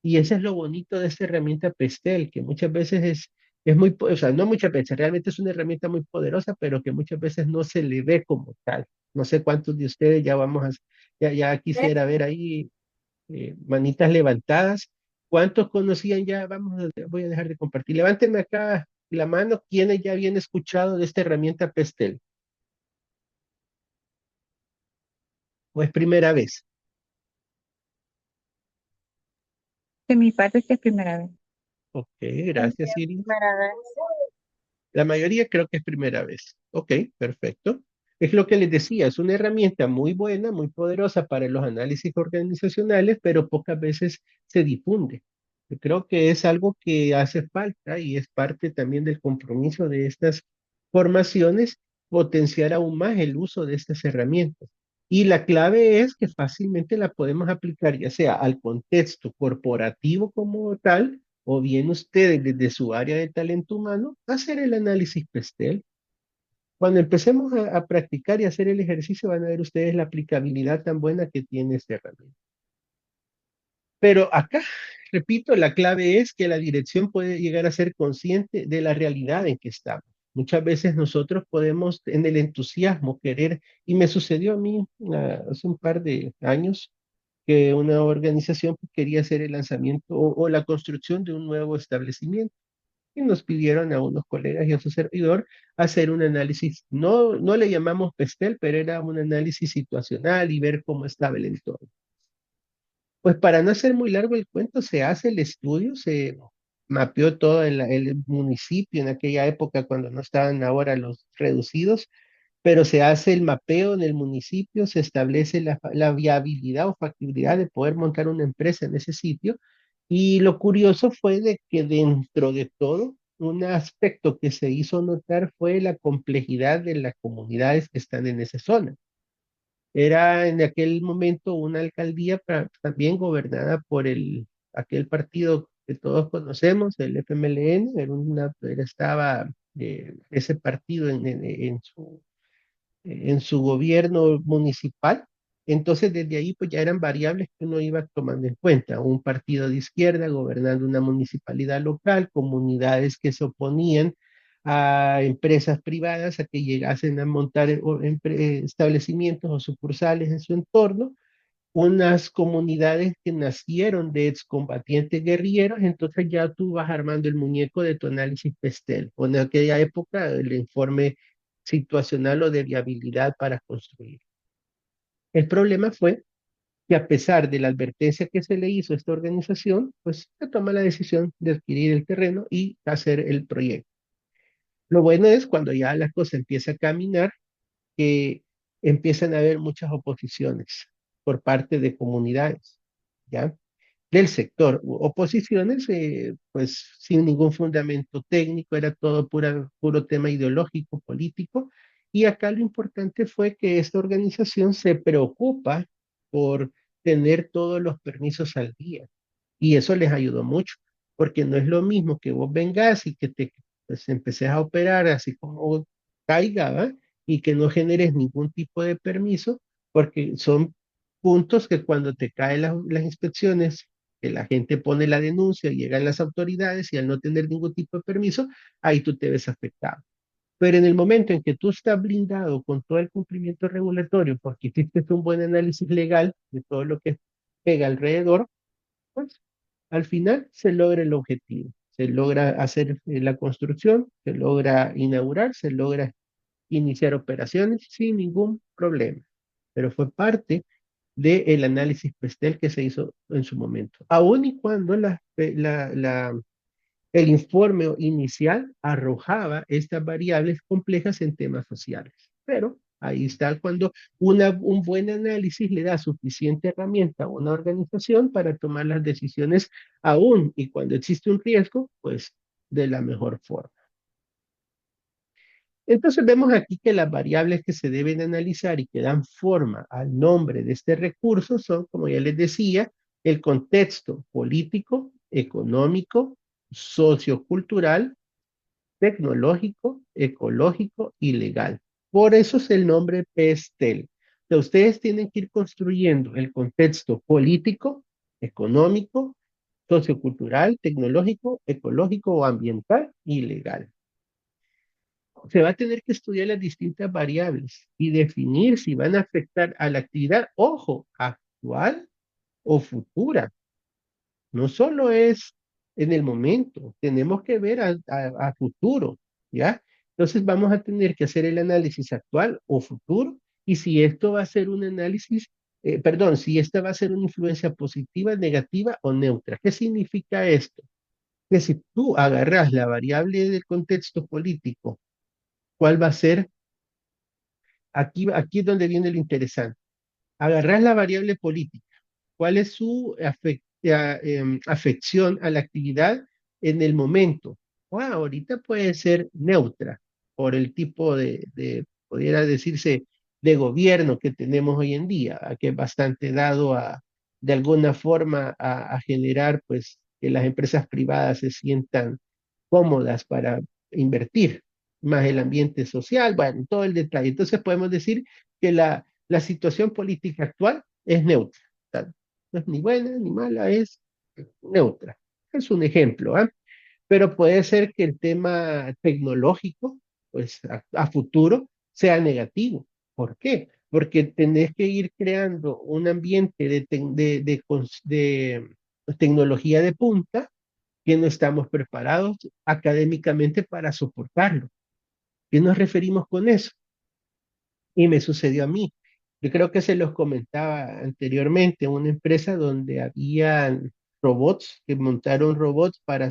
eso es lo bonito de esta herramienta Pestel, que muchas veces es muy, o sea, no muchas veces, realmente es una herramienta muy poderosa, pero que muchas veces no se le ve como tal. No sé cuántos de ustedes ya ya quisiera ver ahí manitas levantadas. ¿Cuántos conocían ya? Voy a dejar de compartir. Levántenme acá la mano, ¿quiénes ya habían escuchado de esta herramienta Pestel? ¿O es primera vez?
De mi parte, sí es primera vez.
Ok, gracias, Siri.
Primera vez.
La mayoría creo que es primera vez. Ok, perfecto. Es lo que les decía, es una herramienta muy buena, muy poderosa para los análisis organizacionales, pero pocas veces se difunde. Yo creo que es algo que hace falta y es parte también del compromiso de estas formaciones, potenciar aún más el uso de estas herramientas. Y la clave es que fácilmente la podemos aplicar ya sea al contexto corporativo como tal, o bien ustedes desde su área de talento humano, hacer el análisis PESTEL. Cuando empecemos a practicar y hacer el ejercicio, van a ver ustedes la aplicabilidad tan buena que tiene esta herramienta. Pero acá, repito, la clave es que la dirección puede llegar a ser consciente de la realidad en que estamos. Muchas veces nosotros podemos, en el entusiasmo, querer, y me sucedió a mí hace un par de años, que una organización quería hacer el lanzamiento o la construcción de un nuevo establecimiento y nos pidieron a unos colegas y a su servidor hacer un análisis, no le llamamos PESTEL, pero era un análisis situacional y ver cómo estaba el entorno. Pues para no hacer muy largo el cuento, se hace el estudio, se mapeó todo el municipio en aquella época cuando no estaban ahora los reducidos, pero se hace el mapeo en el municipio, se establece la viabilidad o factibilidad de poder montar una empresa en ese sitio. Y lo curioso fue de que dentro de todo, un aspecto que se hizo notar fue la complejidad de las comunidades que están en esa zona. Era en aquel momento una alcaldía también gobernada por aquel partido que todos conocemos, el FMLN, estaba ese partido en su gobierno municipal. Entonces, desde ahí, pues ya eran variables que uno iba tomando en cuenta. Un partido de izquierda gobernando una municipalidad local, comunidades que se oponían a empresas privadas a que llegasen a montar establecimientos o sucursales en su entorno, unas comunidades que nacieron de excombatientes guerrilleros, entonces ya tú vas armando el muñeco de tu análisis PESTEL, o en aquella época el informe situacional o de viabilidad para construir. El problema fue que a pesar de la advertencia que se le hizo a esta organización, pues se toma la decisión de adquirir el terreno y hacer el proyecto. Lo bueno es cuando ya la cosa empieza a caminar, que empiezan a haber muchas oposiciones por parte de comunidades, ¿ya? Del sector. Oposiciones, pues sin ningún fundamento técnico, era todo puro tema ideológico, político. Y acá lo importante fue que esta organización se preocupa por tener todos los permisos al día. Y eso les ayudó mucho, porque no es lo mismo que vos vengas y que te pues, empecés a operar así como caiga, ¿va? Y que no generes ningún tipo de permiso, porque son puntos que cuando te caen las inspecciones, que la gente pone la denuncia, llegan las autoridades y al no tener ningún tipo de permiso, ahí tú te ves afectado. Pero en el momento en que tú estás blindado con todo el cumplimiento regulatorio, porque hiciste un buen análisis legal de todo lo que pega alrededor, pues al final se logra el objetivo. Se logra hacer la construcción, se logra inaugurar, se logra iniciar operaciones sin ningún problema. Pero fue parte del análisis PESTEL que se hizo en su momento. Aun y cuando el informe inicial arrojaba estas variables complejas en temas sociales. Pero ahí está cuando un buen análisis le da suficiente herramienta a una organización para tomar las decisiones aún y cuando existe un riesgo, pues de la mejor forma. Entonces vemos aquí que las variables que se deben analizar y que dan forma al nombre de este recurso son, como ya les decía, el contexto político, económico, sociocultural, tecnológico, ecológico y legal. Por eso es el nombre PESTEL. Entonces, ustedes tienen que ir construyendo el contexto político, económico, sociocultural, tecnológico, ecológico o ambiental y legal. Se va a tener que estudiar las distintas variables y definir si van a afectar a la actividad, ojo, actual o futura. No solo es en el momento, tenemos que ver a futuro, ¿ya? Entonces vamos a tener que hacer el análisis actual o futuro y si esto va a ser un análisis, perdón, si esta va a ser una influencia positiva, negativa o neutra. ¿Qué significa esto? Que si tú agarras la variable del contexto político, ¿cuál va a ser? Aquí es donde viene lo interesante. Agarras la variable política. ¿Cuál es su afección a la actividad en el momento? Ahorita puede ser neutra por el tipo pudiera decirse, de gobierno que tenemos hoy en día, que es bastante dado de alguna forma, a generar, pues, que las empresas privadas se sientan cómodas para invertir, más el ambiente social, bueno, todo el detalle. Entonces podemos decir que la situación política actual es neutra. No es ni buena ni mala, es neutra. Es un ejemplo, ¿ah? Pero puede ser que el tema tecnológico, pues a futuro, sea negativo. ¿Por qué? Porque tenés que ir creando un ambiente de tecnología de punta que no estamos preparados académicamente para soportarlo. ¿Qué nos referimos con eso? Y me sucedió a mí. Yo creo que se los comentaba anteriormente, una empresa donde habían robots, que montaron robots para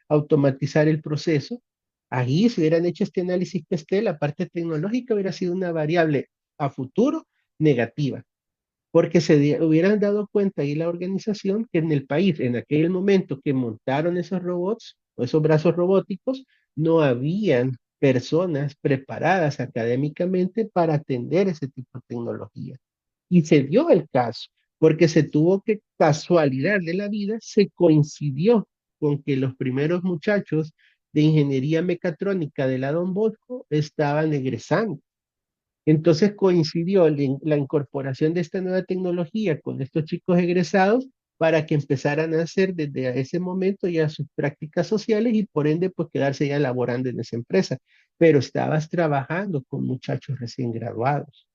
automatizar el proceso. Ahí, si hubieran hecho este análisis que esté, la parte tecnológica hubiera sido una variable a futuro negativa, porque hubieran dado cuenta ahí la organización que en el país, en aquel momento que montaron esos robots o esos brazos robóticos, no habían personas preparadas académicamente para atender ese tipo de tecnología. Y se dio el caso, porque se tuvo que, casualidad de la vida, se coincidió con que los primeros muchachos de ingeniería mecatrónica de la Don Bosco estaban egresando. Entonces coincidió la incorporación de esta nueva tecnología con estos chicos egresados para que empezaran a hacer desde ese momento ya sus prácticas sociales y por ende pues quedarse ya laborando en esa empresa. Pero estabas trabajando con muchachos recién graduados,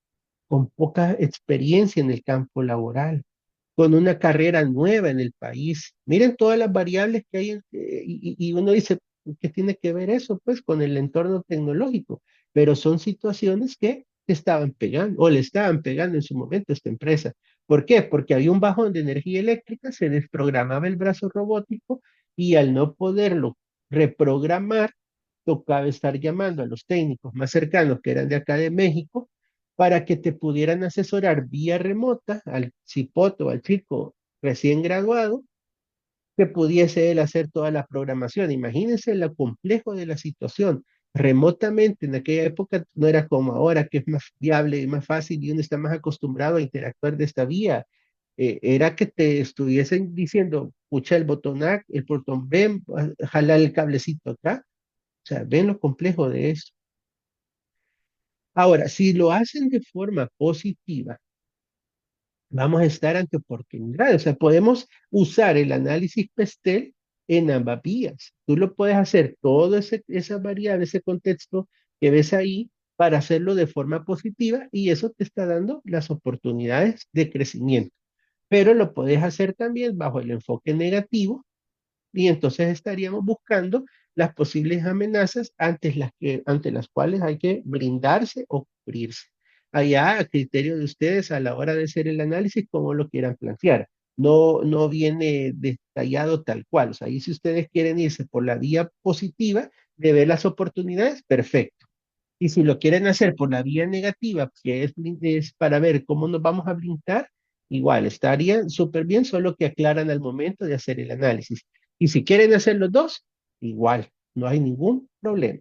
con poca experiencia en el campo laboral, con una carrera nueva en el país. Miren todas las variables que hay y uno dice, ¿qué tiene que ver eso? Pues con el entorno tecnológico, pero son situaciones que estaban pegando o le estaban pegando en su momento a esta empresa. ¿Por qué? Porque había un bajón de energía eléctrica, se desprogramaba el brazo robótico y al no poderlo reprogramar, tocaba estar llamando a los técnicos más cercanos que eran de acá de México para que te pudieran asesorar vía remota al cipoto, al chico recién graduado, que pudiese él hacer toda la programación. Imagínense lo complejo de la situación. Remotamente en aquella época no era como ahora, que es más viable y más fácil y uno está más acostumbrado a interactuar de esta vía. Era que te estuviesen diciendo, pucha el botón A, el botón B, jalar el cablecito acá. O sea, ven lo complejo de eso. Ahora, si lo hacen de forma positiva, vamos a estar ante oportunidades. O sea, podemos usar el análisis PESTEL en ambas vías. Tú lo puedes hacer todo esa variable, ese contexto que ves ahí para hacerlo de forma positiva y eso te está dando las oportunidades de crecimiento. Pero lo puedes hacer también bajo el enfoque negativo y entonces estaríamos buscando las posibles amenazas ante las cuales hay que blindarse o cubrirse. Allá a criterio de ustedes a la hora de hacer el análisis, como lo quieran plantear. No, no viene detallado tal cual. O sea, ahí si ustedes quieren irse por la vía positiva de ver las oportunidades, perfecto. Y si lo quieren hacer por la vía negativa, que es para ver cómo nos vamos a blindar, igual estaría súper bien, solo que aclaran al momento de hacer el análisis. Y si quieren hacer los dos, igual, no hay ningún problema.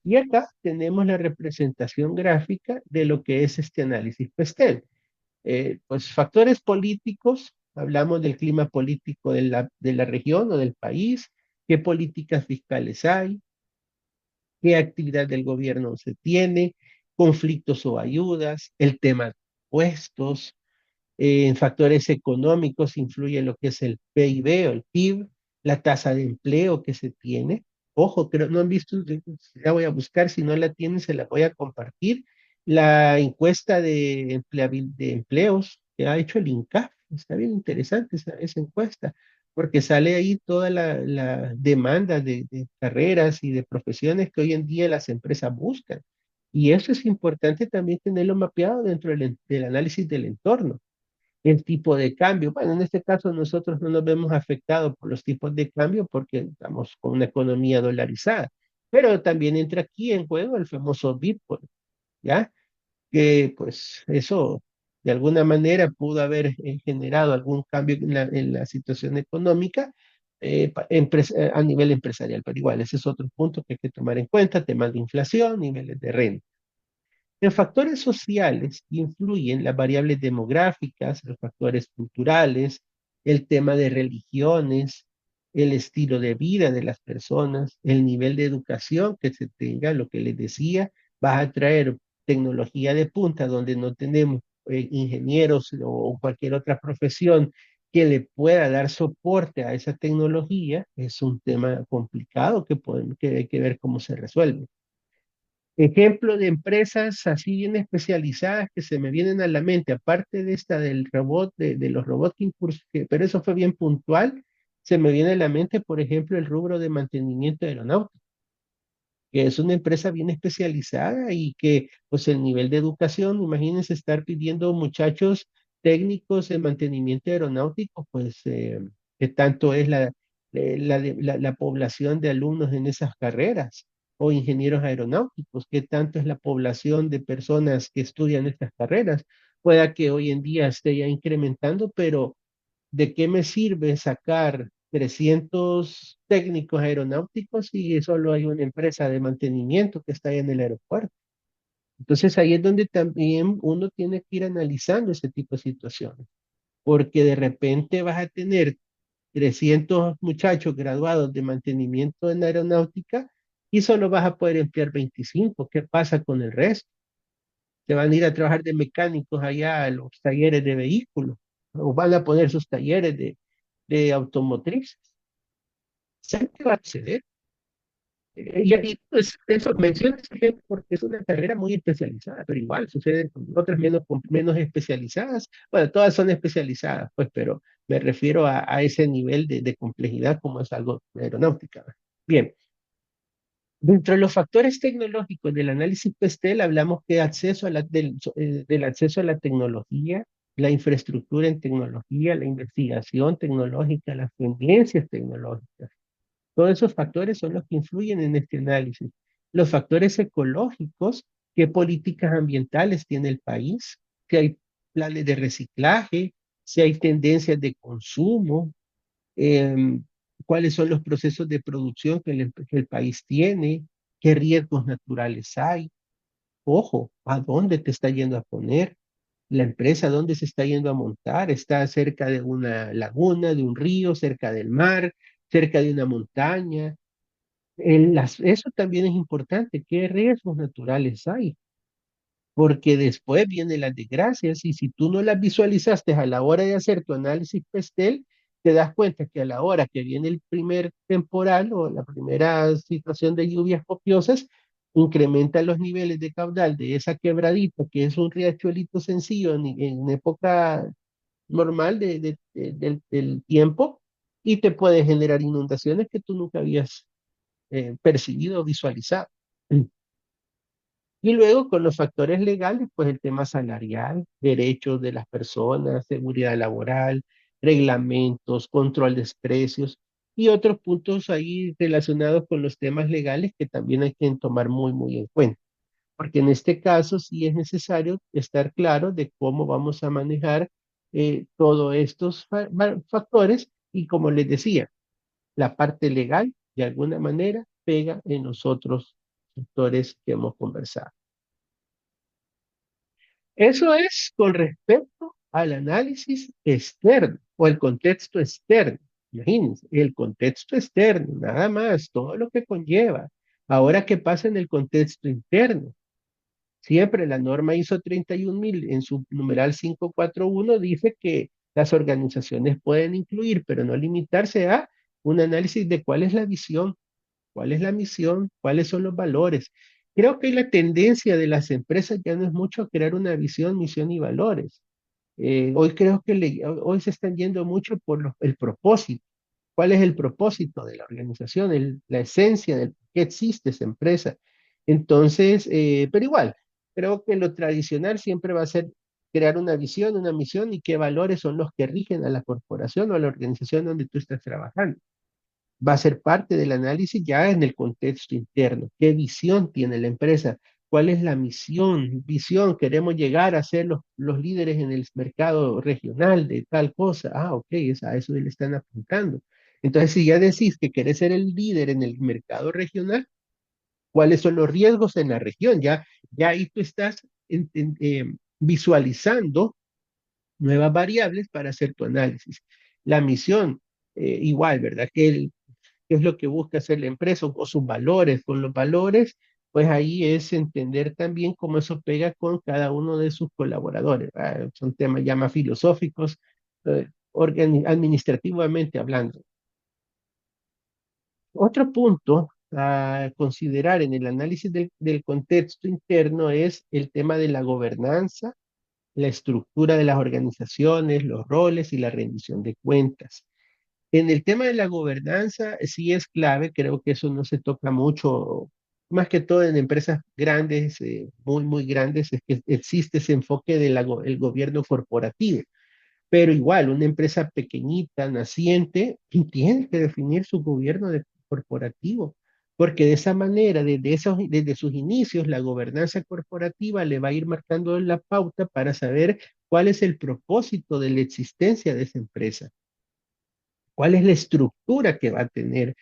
Y acá tenemos la representación gráfica de lo que es este análisis PESTEL. Pues factores políticos, hablamos del clima político de la región o del país, qué políticas fiscales hay, qué actividad del gobierno se tiene, conflictos o ayudas, el tema de impuestos, en factores económicos influye lo que es el PIB o el PIB, la tasa de empleo que se tiene. Ojo, creo, no han visto, la voy a buscar, si no la tienen, se la voy a compartir. La encuesta de empleos que ha hecho el INCAF, está bien interesante esa encuesta, porque sale ahí toda la demanda de carreras y de profesiones que hoy en día las empresas buscan. Y eso es importante también tenerlo mapeado dentro del análisis del entorno, el tipo de cambio. Bueno, en este caso nosotros no nos vemos afectados por los tipos de cambio porque estamos con una economía dolarizada, pero también entra aquí en juego el famoso Bitcoin, ¿ya? Que pues eso de alguna manera pudo haber generado algún cambio en la situación económica a nivel empresarial, pero igual ese es otro punto que hay que tomar en cuenta, temas de inflación, niveles de renta. En factores sociales influyen las variables demográficas, los factores culturales, el tema de religiones, el estilo de vida de las personas, el nivel de educación que se tenga, lo que les decía, vas a traer tecnología de punta donde no tenemos ingenieros o cualquier otra profesión que le pueda dar soporte a esa tecnología, es un tema complicado que hay que ver cómo se resuelve. Ejemplo de empresas así bien especializadas que se me vienen a la mente, aparte de esta del robot, de los robots pero eso fue bien puntual, se me viene a la mente, por ejemplo, el rubro de mantenimiento aeronáutico, que es una empresa bien especializada y que, pues, el nivel de educación, imagínense estar pidiendo muchachos técnicos en mantenimiento aeronáutico, pues, que tanto es la población de alumnos en esas carreras, o ingenieros aeronáuticos, que tanto es la población de personas que estudian estas carreras. Pueda que hoy en día esté ya incrementando, pero ¿de qué me sirve sacar 300 técnicos aeronáuticos si solo hay una empresa de mantenimiento que está ahí en el aeropuerto? Entonces ahí es donde también uno tiene que ir analizando ese tipo de situaciones, porque de repente vas a tener 300 muchachos graduados de mantenimiento en aeronáutica y solo vas a poder emplear 25. ¿Qué pasa con el resto? Se van a ir a trabajar de mecánicos allá a los talleres de vehículos o van a poner sus talleres de automotrices. ¿Saben qué va a suceder? Y ahí, pues, eso menciono este ejemplo porque es una carrera muy especializada, pero igual sucede con otras menos especializadas. Bueno, todas son especializadas, pues, pero me refiero a ese nivel de complejidad como es algo de aeronáutica. Bien, dentro de los factores tecnológicos del análisis PESTEL hablamos que del acceso a la tecnología, la infraestructura en tecnología, la investigación tecnológica, las tendencias tecnológicas. Todos esos factores son los que influyen en este análisis. Los factores ecológicos, qué políticas ambientales tiene el país, si hay planes de reciclaje, si hay tendencias de consumo, em, cuáles son los procesos de producción que el país tiene, qué riesgos naturales hay. Ojo, ¿a dónde te está yendo a poner? La empresa, ¿dónde se está yendo a montar? ¿Está cerca de una laguna, de un río, cerca del mar, cerca de una montaña? Eso también es importante. ¿Qué riesgos naturales hay? Porque después vienen las desgracias y si tú no las visualizaste a la hora de hacer tu análisis PESTEL, te das cuenta que a la hora que viene el primer temporal o la primera situación de lluvias copiosas, incrementa los niveles de caudal de esa quebradita, que es un riachuelito sencillo en época normal del tiempo, y te puede generar inundaciones que tú nunca habías percibido o visualizado. Y luego con los factores legales, pues el tema salarial, derechos de las personas, seguridad laboral, reglamentos, control de precios y otros puntos ahí relacionados con los temas legales que también hay que tomar muy en cuenta. Porque en este caso sí es necesario estar claro de cómo vamos a manejar todos estos factores y como les decía, la parte legal de alguna manera pega en los otros sectores que hemos conversado. Eso es con respecto al análisis externo o el contexto externo. Imagínense, el contexto externo, nada más, todo lo que conlleva. Ahora, ¿qué pasa en el contexto interno? Siempre la norma ISO 31000 en su numeral 541 dice que las organizaciones pueden incluir, pero no limitarse a un análisis de cuál es la visión, cuál es la misión, cuáles son los valores. Creo que la tendencia de las empresas ya no es mucho crear una visión, misión y valores. Hoy creo que hoy se están yendo mucho por el propósito. ¿Cuál es el propósito de la organización? La esencia del por qué existe esa empresa. Entonces, pero igual, creo que lo tradicional siempre va a ser crear una visión, una misión y qué valores son los que rigen a la corporación o a la organización donde tú estás trabajando. Va a ser parte del análisis ya en el contexto interno. ¿Qué visión tiene la empresa? ¿Cuál es la misión? Visión, queremos llegar a ser los líderes en el mercado regional de tal cosa. Ah, ok, a eso le están apuntando. Entonces, si ya decís que querés ser el líder en el mercado regional, ¿cuáles son los riesgos en la región? Ya ahí tú estás visualizando nuevas variables para hacer tu análisis. La misión, igual, ¿verdad? Qué es lo que busca hacer la empresa o sus valores. Con los valores, pues ahí es entender también cómo eso pega con cada uno de sus colaboradores. Son temas ya más filosóficos, administrativamente hablando. Otro punto a considerar en el análisis del contexto interno es el tema de la gobernanza, la estructura de las organizaciones, los roles y la rendición de cuentas. En el tema de la gobernanza, sí es clave, creo que eso no se toca mucho, más que todo en empresas grandes, muy grandes, es que existe ese enfoque del gobierno corporativo. Pero igual, una empresa pequeñita, naciente, tiene que definir su gobierno corporativo, porque de esa manera, desde sus inicios, la gobernanza corporativa le va a ir marcando la pauta para saber cuál es el propósito de la existencia de esa empresa. ¿Cuál es la estructura que va a tener?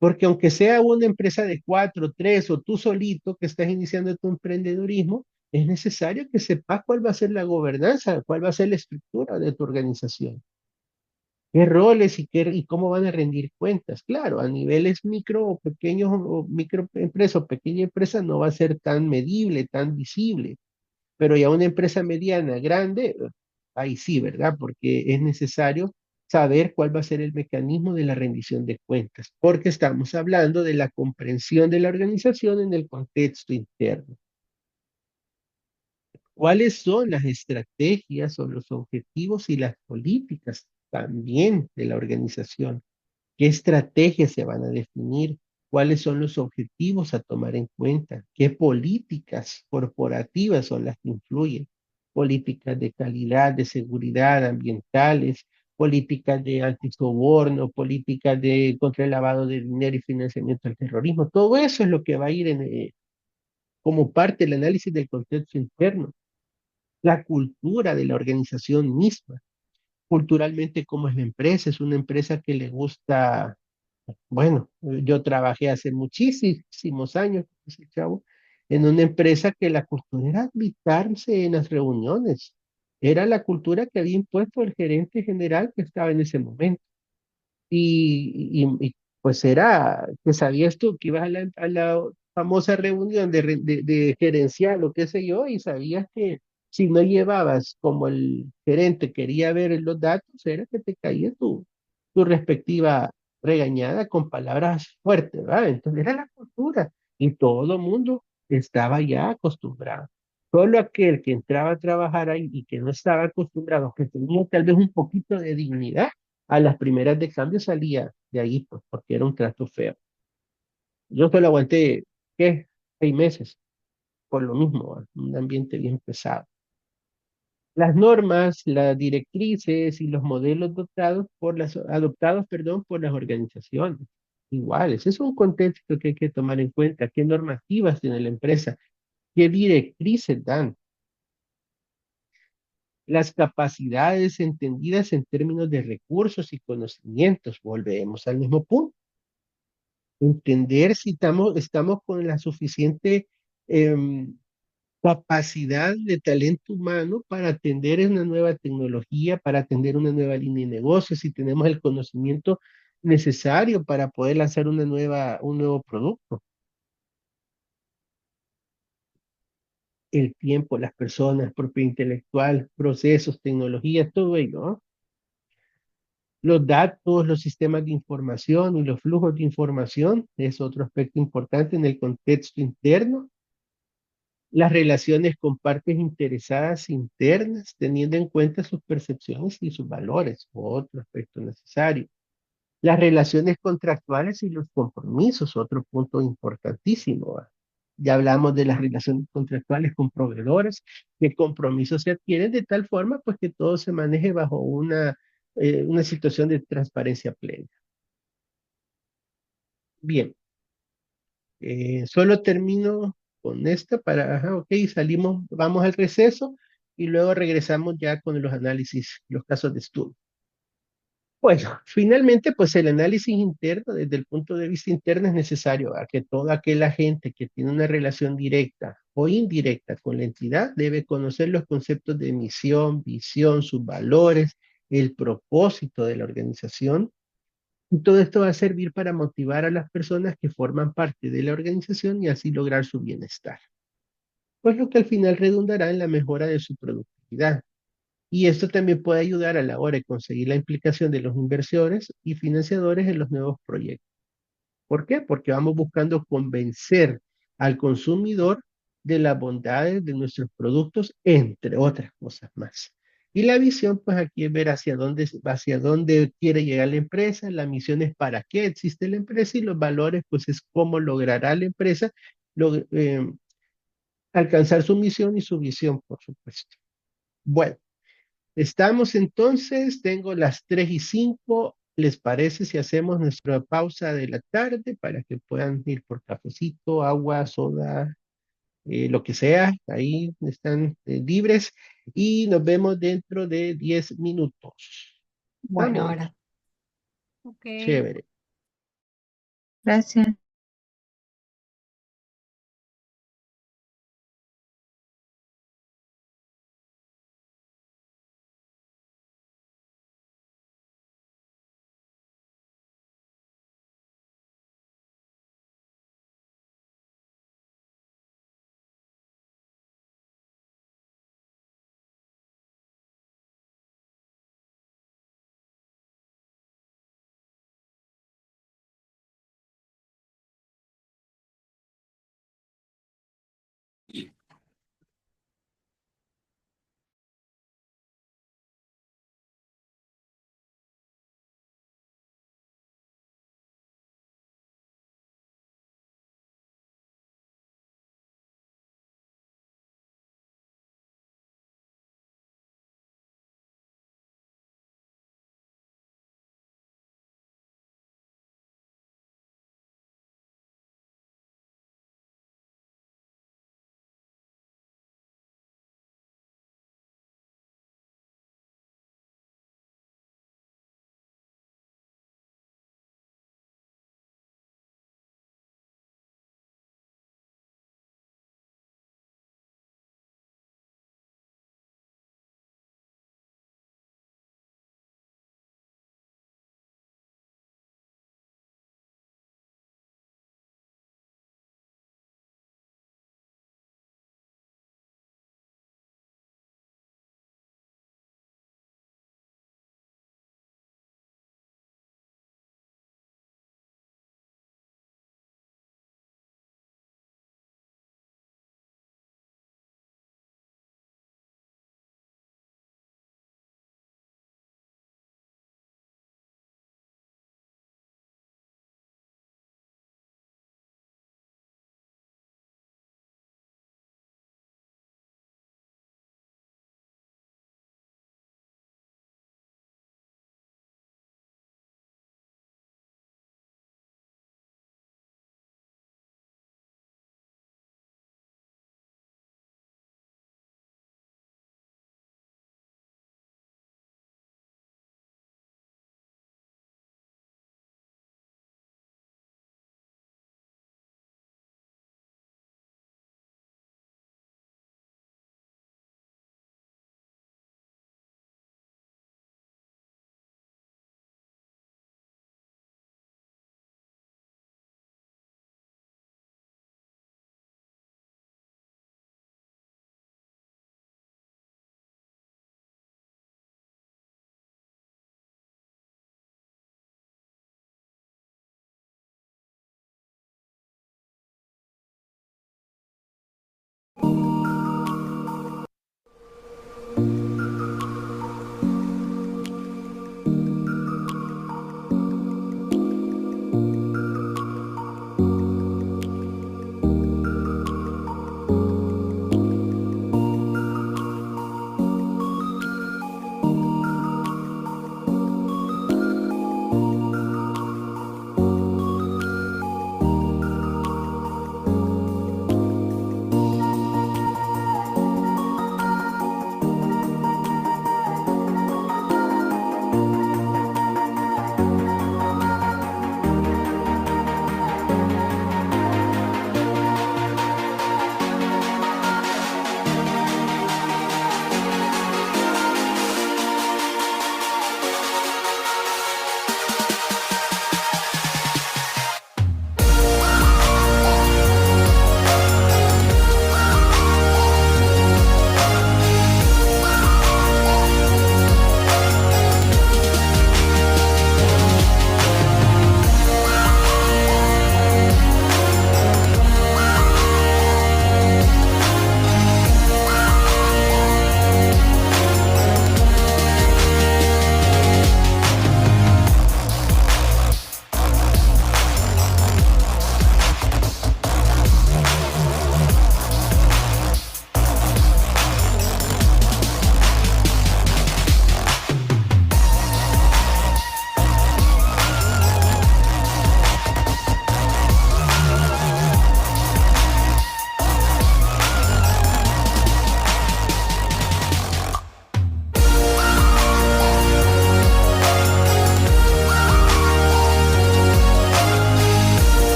Porque aunque sea una empresa de cuatro, tres o tú solito que estás iniciando tu emprendedurismo, es necesario que sepas cuál va a ser la gobernanza, cuál va a ser la estructura de tu organización. ¿Qué roles y cómo van a rendir cuentas? Claro, a niveles micro o pequeños o microempresa o pequeña empresa no va a ser tan medible, tan visible, pero ya una empresa mediana, grande, ahí sí, ¿verdad? Porque es necesario saber cuál va a ser el mecanismo de la rendición de cuentas, porque estamos hablando de la comprensión de la organización en el contexto interno. ¿Cuáles son las estrategias o los objetivos y las políticas también de la organización? ¿Qué estrategias se van a definir? ¿Cuáles son los objetivos a tomar en cuenta? ¿Qué políticas corporativas son las que influyen? políticas de calidad, de seguridad ambientales, políticas de antisoborno, políticas de contra el lavado de dinero y financiamiento del terrorismo. Todo eso es lo que va a ir como parte del análisis del contexto interno, la cultura de la organización misma. Culturalmente, ¿cómo es la empresa? Es una empresa que le gusta, bueno, yo trabajé hace muchísimos años, ese chavo, en una empresa que la cultura era invitarse en las reuniones. Era la cultura que había impuesto el gerente general que estaba en ese momento. Pues era que sabías tú que ibas a la famosa reunión de gerencial o qué sé yo, y sabías que si no llevabas como el gerente quería ver los datos, era que te caía tu respectiva regañada con palabras fuertes, ¿verdad? Entonces era la cultura y todo el mundo estaba ya acostumbrado. Solo aquel que entraba a trabajar ahí y que no estaba acostumbrado, que tenía tal vez un poquito de dignidad, a las primeras de cambio salía de ahí, pues, porque era un trato feo. Yo solo aguanté, ¿qué? 6 meses, por lo mismo, un ambiente bien pesado. Las normas, las directrices y los modelos adoptados, perdón, por las organizaciones. Iguales, es un contexto que hay que tomar en cuenta. ¿Qué normativas tiene la empresa? ¿Qué directrices dan? Las capacidades entendidas en términos de recursos y conocimientos. Volvemos al mismo punto. Entender si estamos con la suficiente em, capacidad de talento humano para atender una nueva tecnología, para atender una nueva línea de negocio, si tenemos el conocimiento necesario para poder lanzar un nuevo producto. El tiempo, las personas, propiedad intelectual, procesos, tecnologías, todo ello, ¿no? Los datos, los sistemas de información y los flujos de información es otro aspecto importante en el contexto interno. Las relaciones con partes interesadas internas, teniendo en cuenta sus percepciones y sus valores, otro aspecto necesario. Las relaciones contractuales y los compromisos, otro punto importantísimo. ¿Va? Ya hablamos de las relaciones contractuales con proveedores, qué compromisos se adquieren de tal forma pues que todo se maneje bajo una situación de transparencia plena. Bien, solo termino con esta para, ajá, ok, salimos, vamos al receso y luego regresamos ya con los análisis, los casos de estudio. Bueno, finalmente, pues el análisis interno, desde el punto de vista interno, es necesario a que toda aquella gente que tiene una relación directa o indirecta con la entidad debe conocer los conceptos de misión, visión, sus valores, el propósito de la organización. Y todo esto va a servir para motivar a las personas que forman parte de la organización y así lograr su bienestar. Pues lo que al final redundará en la mejora de su productividad. Y esto también puede ayudar a la hora de conseguir la implicación de los inversores y financiadores en los nuevos proyectos. ¿Por qué? Porque vamos buscando convencer al consumidor de las bondades de nuestros productos, entre otras cosas más. Y la visión, pues aquí es ver hacia dónde quiere llegar la empresa, la misión es para qué existe la empresa y los valores, pues es cómo logrará la empresa log- eh, alcanzar su misión y su visión, por supuesto. Bueno. Estamos entonces, tengo las 3:05. ¿Les parece si hacemos nuestra pausa de la tarde para que puedan ir por cafecito, agua, soda, lo que sea? Ahí están libres y nos vemos dentro de 10 minutos.
Bueno,
Vamos,
ahora.
Ok.
chévere.
Gracias.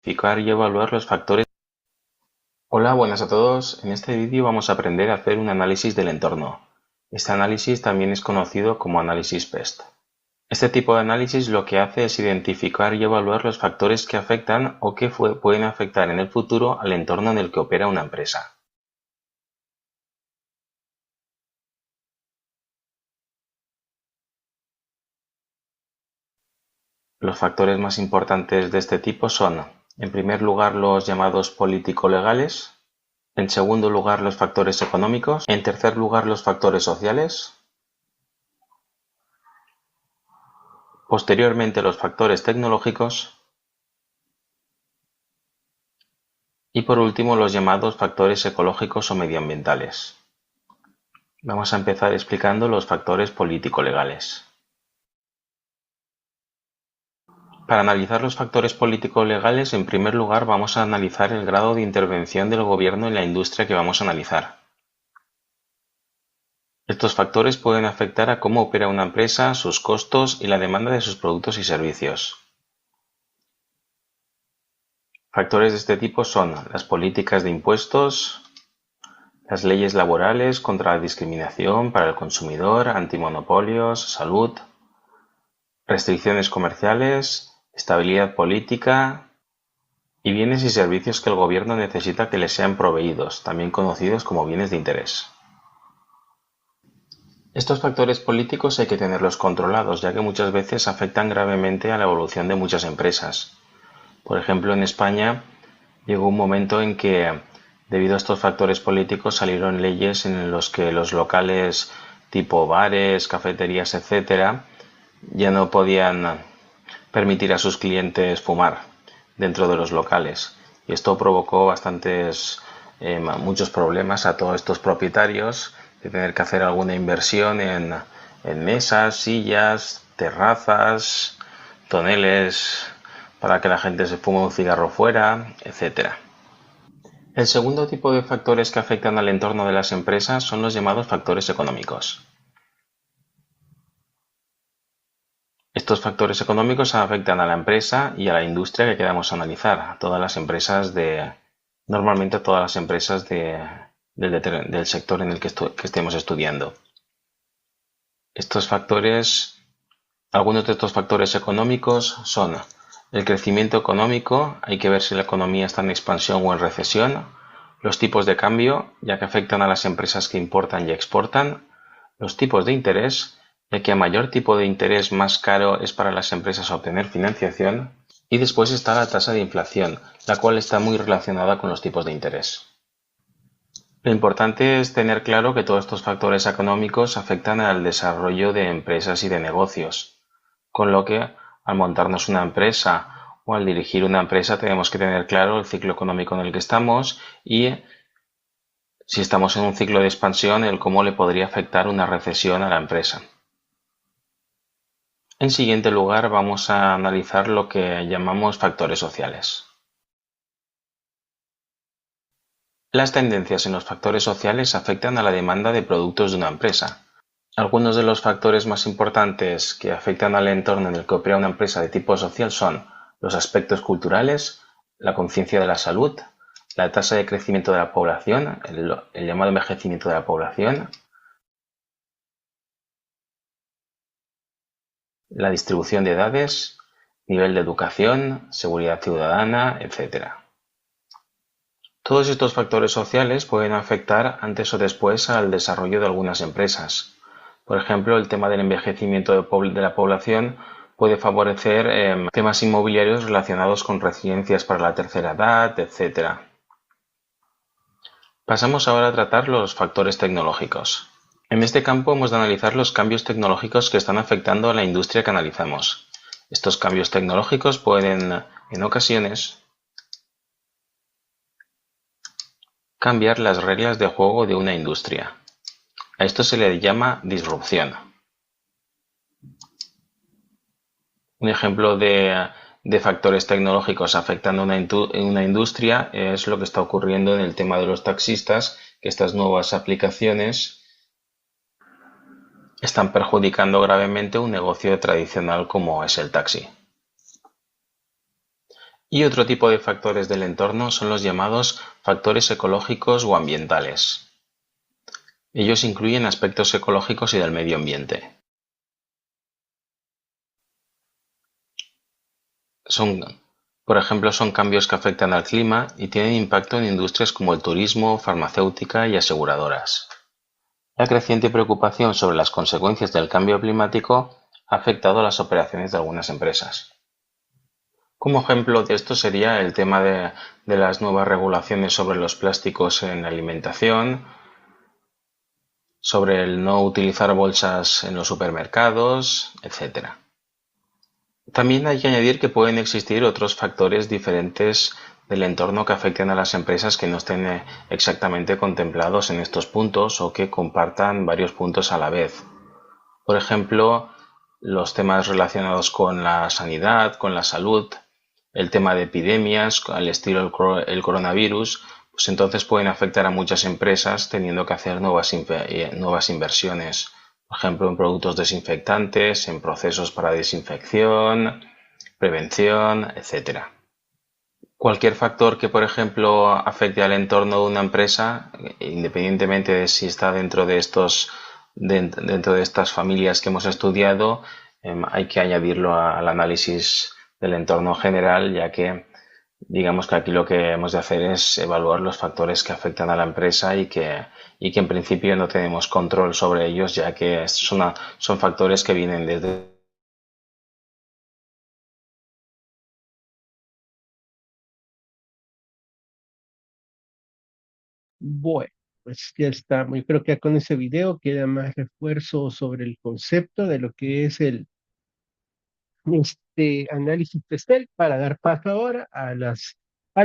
identificar y evaluar los factores. Hola, buenas a todos. En este vídeo vamos a aprender a hacer un análisis del entorno. Este análisis también es conocido como análisis PEST. Este tipo de análisis lo que hace es identificar y evaluar los factores que afectan o que pueden afectar en el futuro al entorno en el que opera una empresa. Los factores más importantes de este tipo son, en primer lugar, los llamados político-legales, en segundo lugar, los factores económicos, en tercer lugar, los factores sociales, posteriormente los factores tecnológicos y por último los llamados factores ecológicos o medioambientales. Vamos a empezar explicando los factores político-legales. Para analizar los factores político-legales, en primer lugar vamos a analizar el grado de intervención del gobierno en la industria que vamos a analizar. Estos factores pueden afectar a cómo opera una empresa, sus costos y la demanda de sus productos y servicios. Factores de este tipo son las políticas de impuestos, las leyes laborales contra la discriminación para el consumidor, antimonopolios, salud, restricciones comerciales, estabilidad política y bienes y servicios que el gobierno necesita que les sean proveídos, también conocidos como bienes de interés. Estos factores políticos hay que tenerlos controlados, ya que muchas veces afectan gravemente a la evolución de muchas empresas. Por ejemplo, en España llegó un momento en que, debido a estos factores políticos, salieron leyes en los que los locales tipo bares, cafeterías, etcétera, ya no podían permitir a sus clientes fumar dentro de los locales. Y esto provocó muchos problemas a todos estos propietarios de tener que hacer alguna inversión en mesas, sillas, terrazas, toneles para que la gente se fume un cigarro fuera, etc. El segundo tipo de factores que afectan al entorno de las empresas son los llamados factores económicos. Estos factores económicos afectan a la empresa y a la industria que queramos analizar, normalmente a todas las empresas del sector en el que estemos estudiando. Algunos de estos factores económicos son el crecimiento económico, hay que ver si la economía está en expansión o en recesión, los tipos de cambio, ya que afectan a las empresas que importan y exportan, los tipos de interés, ya que a mayor tipo de interés más caro es para las empresas obtener financiación, y después está la tasa de inflación, la cual está muy relacionada con los tipos de interés. Lo importante es tener claro que todos estos factores económicos afectan al desarrollo de empresas y de negocios, con lo que al montarnos una empresa o al dirigir una empresa tenemos que tener claro el ciclo económico en el que estamos y si estamos en un ciclo de expansión, el cómo le podría afectar una recesión a la empresa. En siguiente lugar, vamos a analizar lo que llamamos factores sociales. Las tendencias en los factores sociales afectan a la demanda de productos de una empresa. Algunos de los factores más importantes que afectan al entorno en el que opera una empresa de tipo social son los aspectos culturales, la conciencia de la salud, la tasa de crecimiento de la población, el llamado envejecimiento de la población, la distribución de edades, nivel de educación, seguridad ciudadana, etc. Todos estos factores sociales pueden afectar antes o después al desarrollo de algunas empresas. Por ejemplo, el tema del envejecimiento de la población puede favorecer temas inmobiliarios relacionados con residencias para la tercera edad, etc. Pasamos ahora a tratar los factores tecnológicos. En este campo hemos de analizar los cambios tecnológicos que están afectando a la industria que analizamos. Estos cambios tecnológicos pueden, en ocasiones, cambiar las reglas de juego de una industria. A esto se le llama disrupción. Un ejemplo de factores tecnológicos afectando una industria es lo que está ocurriendo en el tema de los taxistas, que estas nuevas aplicaciones están perjudicando gravemente un negocio tradicional como es el taxi. Y otro tipo de factores del entorno son los llamados factores ecológicos o ambientales. Ellos incluyen aspectos ecológicos y del medio ambiente. Son, por ejemplo, son cambios que afectan al clima y tienen impacto en industrias como el turismo, farmacéutica y aseguradoras. La creciente preocupación sobre las consecuencias del cambio climático ha afectado las operaciones de algunas empresas. Como ejemplo de esto sería el tema de las nuevas regulaciones sobre los plásticos en la alimentación, sobre el no utilizar bolsas en los supermercados, etcétera. También hay que añadir que pueden existir otros factores diferentes del entorno que afecten a las empresas que no estén exactamente contemplados en estos puntos o que compartan varios puntos a la vez. Por ejemplo, los temas relacionados con la sanidad, con la salud, el tema de epidemias, al estilo el coronavirus, pues entonces pueden afectar a muchas empresas teniendo que hacer nuevas inversiones, por ejemplo, en productos desinfectantes, en procesos para desinfección, prevención, etcétera. Cualquier factor que, por ejemplo, afecte al entorno de una empresa, independientemente de si está dentro de estas familias que hemos estudiado, hay que añadirlo al análisis del entorno general, ya que digamos que aquí lo que hemos de hacer es evaluar los factores que afectan a la empresa y que en principio no tenemos control sobre ellos, ya que son factores que vienen desde.
Bueno, pues ya está. Yo creo que con ese video queda más refuerzo sobre el concepto de lo que es el análisis PESTEL para dar paso ahora a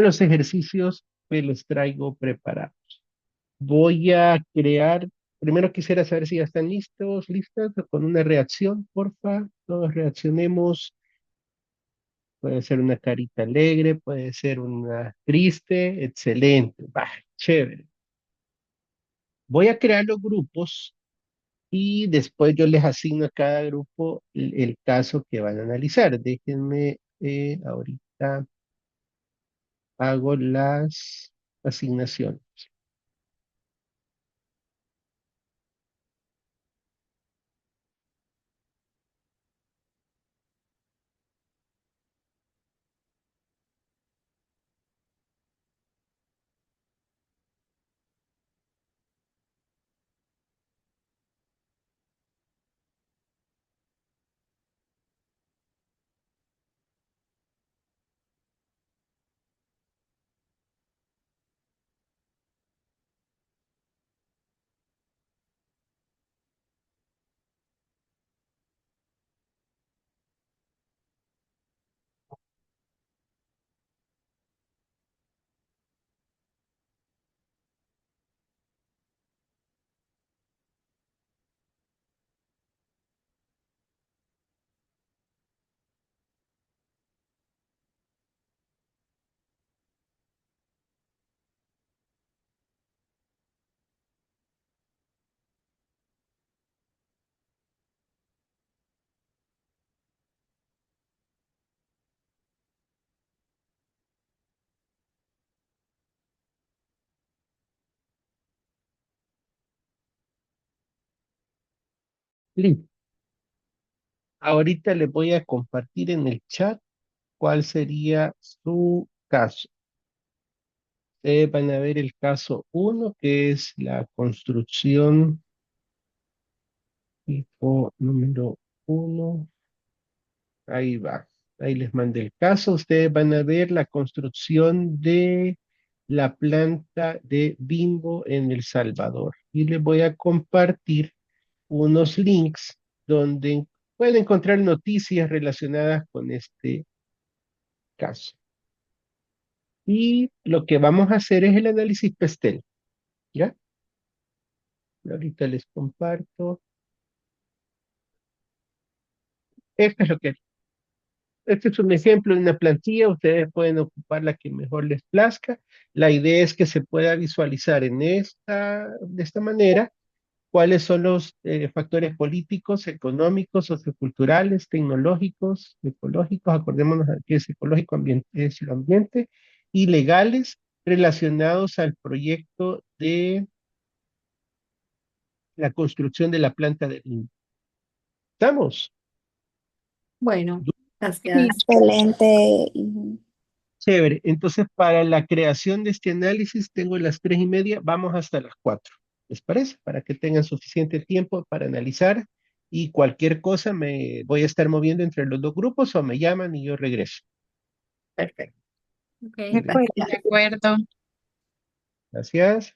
los ejercicios que les traigo preparados. Voy a crear, primero quisiera saber si ya están listas con una reacción, porfa. Todos reaccionemos. Puede ser una carita alegre, puede ser una triste, excelente, va, chévere. Voy a crear los grupos y después yo les asigno a cada grupo el caso que van a analizar. Déjenme, ahorita hago las asignaciones. Listo. Ahorita les voy a compartir en el chat cuál sería su caso. Ustedes van a ver el caso uno, que es la construcción tipo número uno. Ahí va. Ahí les mandé el caso. Ustedes van a ver la construcción de la planta de Bimbo en El Salvador. Y les voy a compartir unos links donde pueden encontrar noticias relacionadas con este caso. Y lo que vamos a hacer es el análisis PESTEL. ¿Ya? Ahorita les comparto. Esto es lo que Este es un ejemplo de una plantilla, ustedes pueden ocupar la que mejor les plazca. La idea es que se pueda visualizar de esta manera cuáles son los factores políticos, económicos, socioculturales, tecnológicos, ecológicos, acordémonos que es ecológico, es el ambiente, y legales relacionados al proyecto de la construcción de la planta de litio. ¿Estamos?
Bueno,
Sí.
gracias.
Excelente.
Chévere. Entonces, para la creación de este análisis, tengo las 3:30, vamos hasta las 4. ¿Les parece? Para que tengan suficiente tiempo para analizar y cualquier cosa me voy a estar moviendo entre los dos grupos o me llaman y yo regreso.
Perfecto.
De
Gracias.
acuerdo.
Gracias.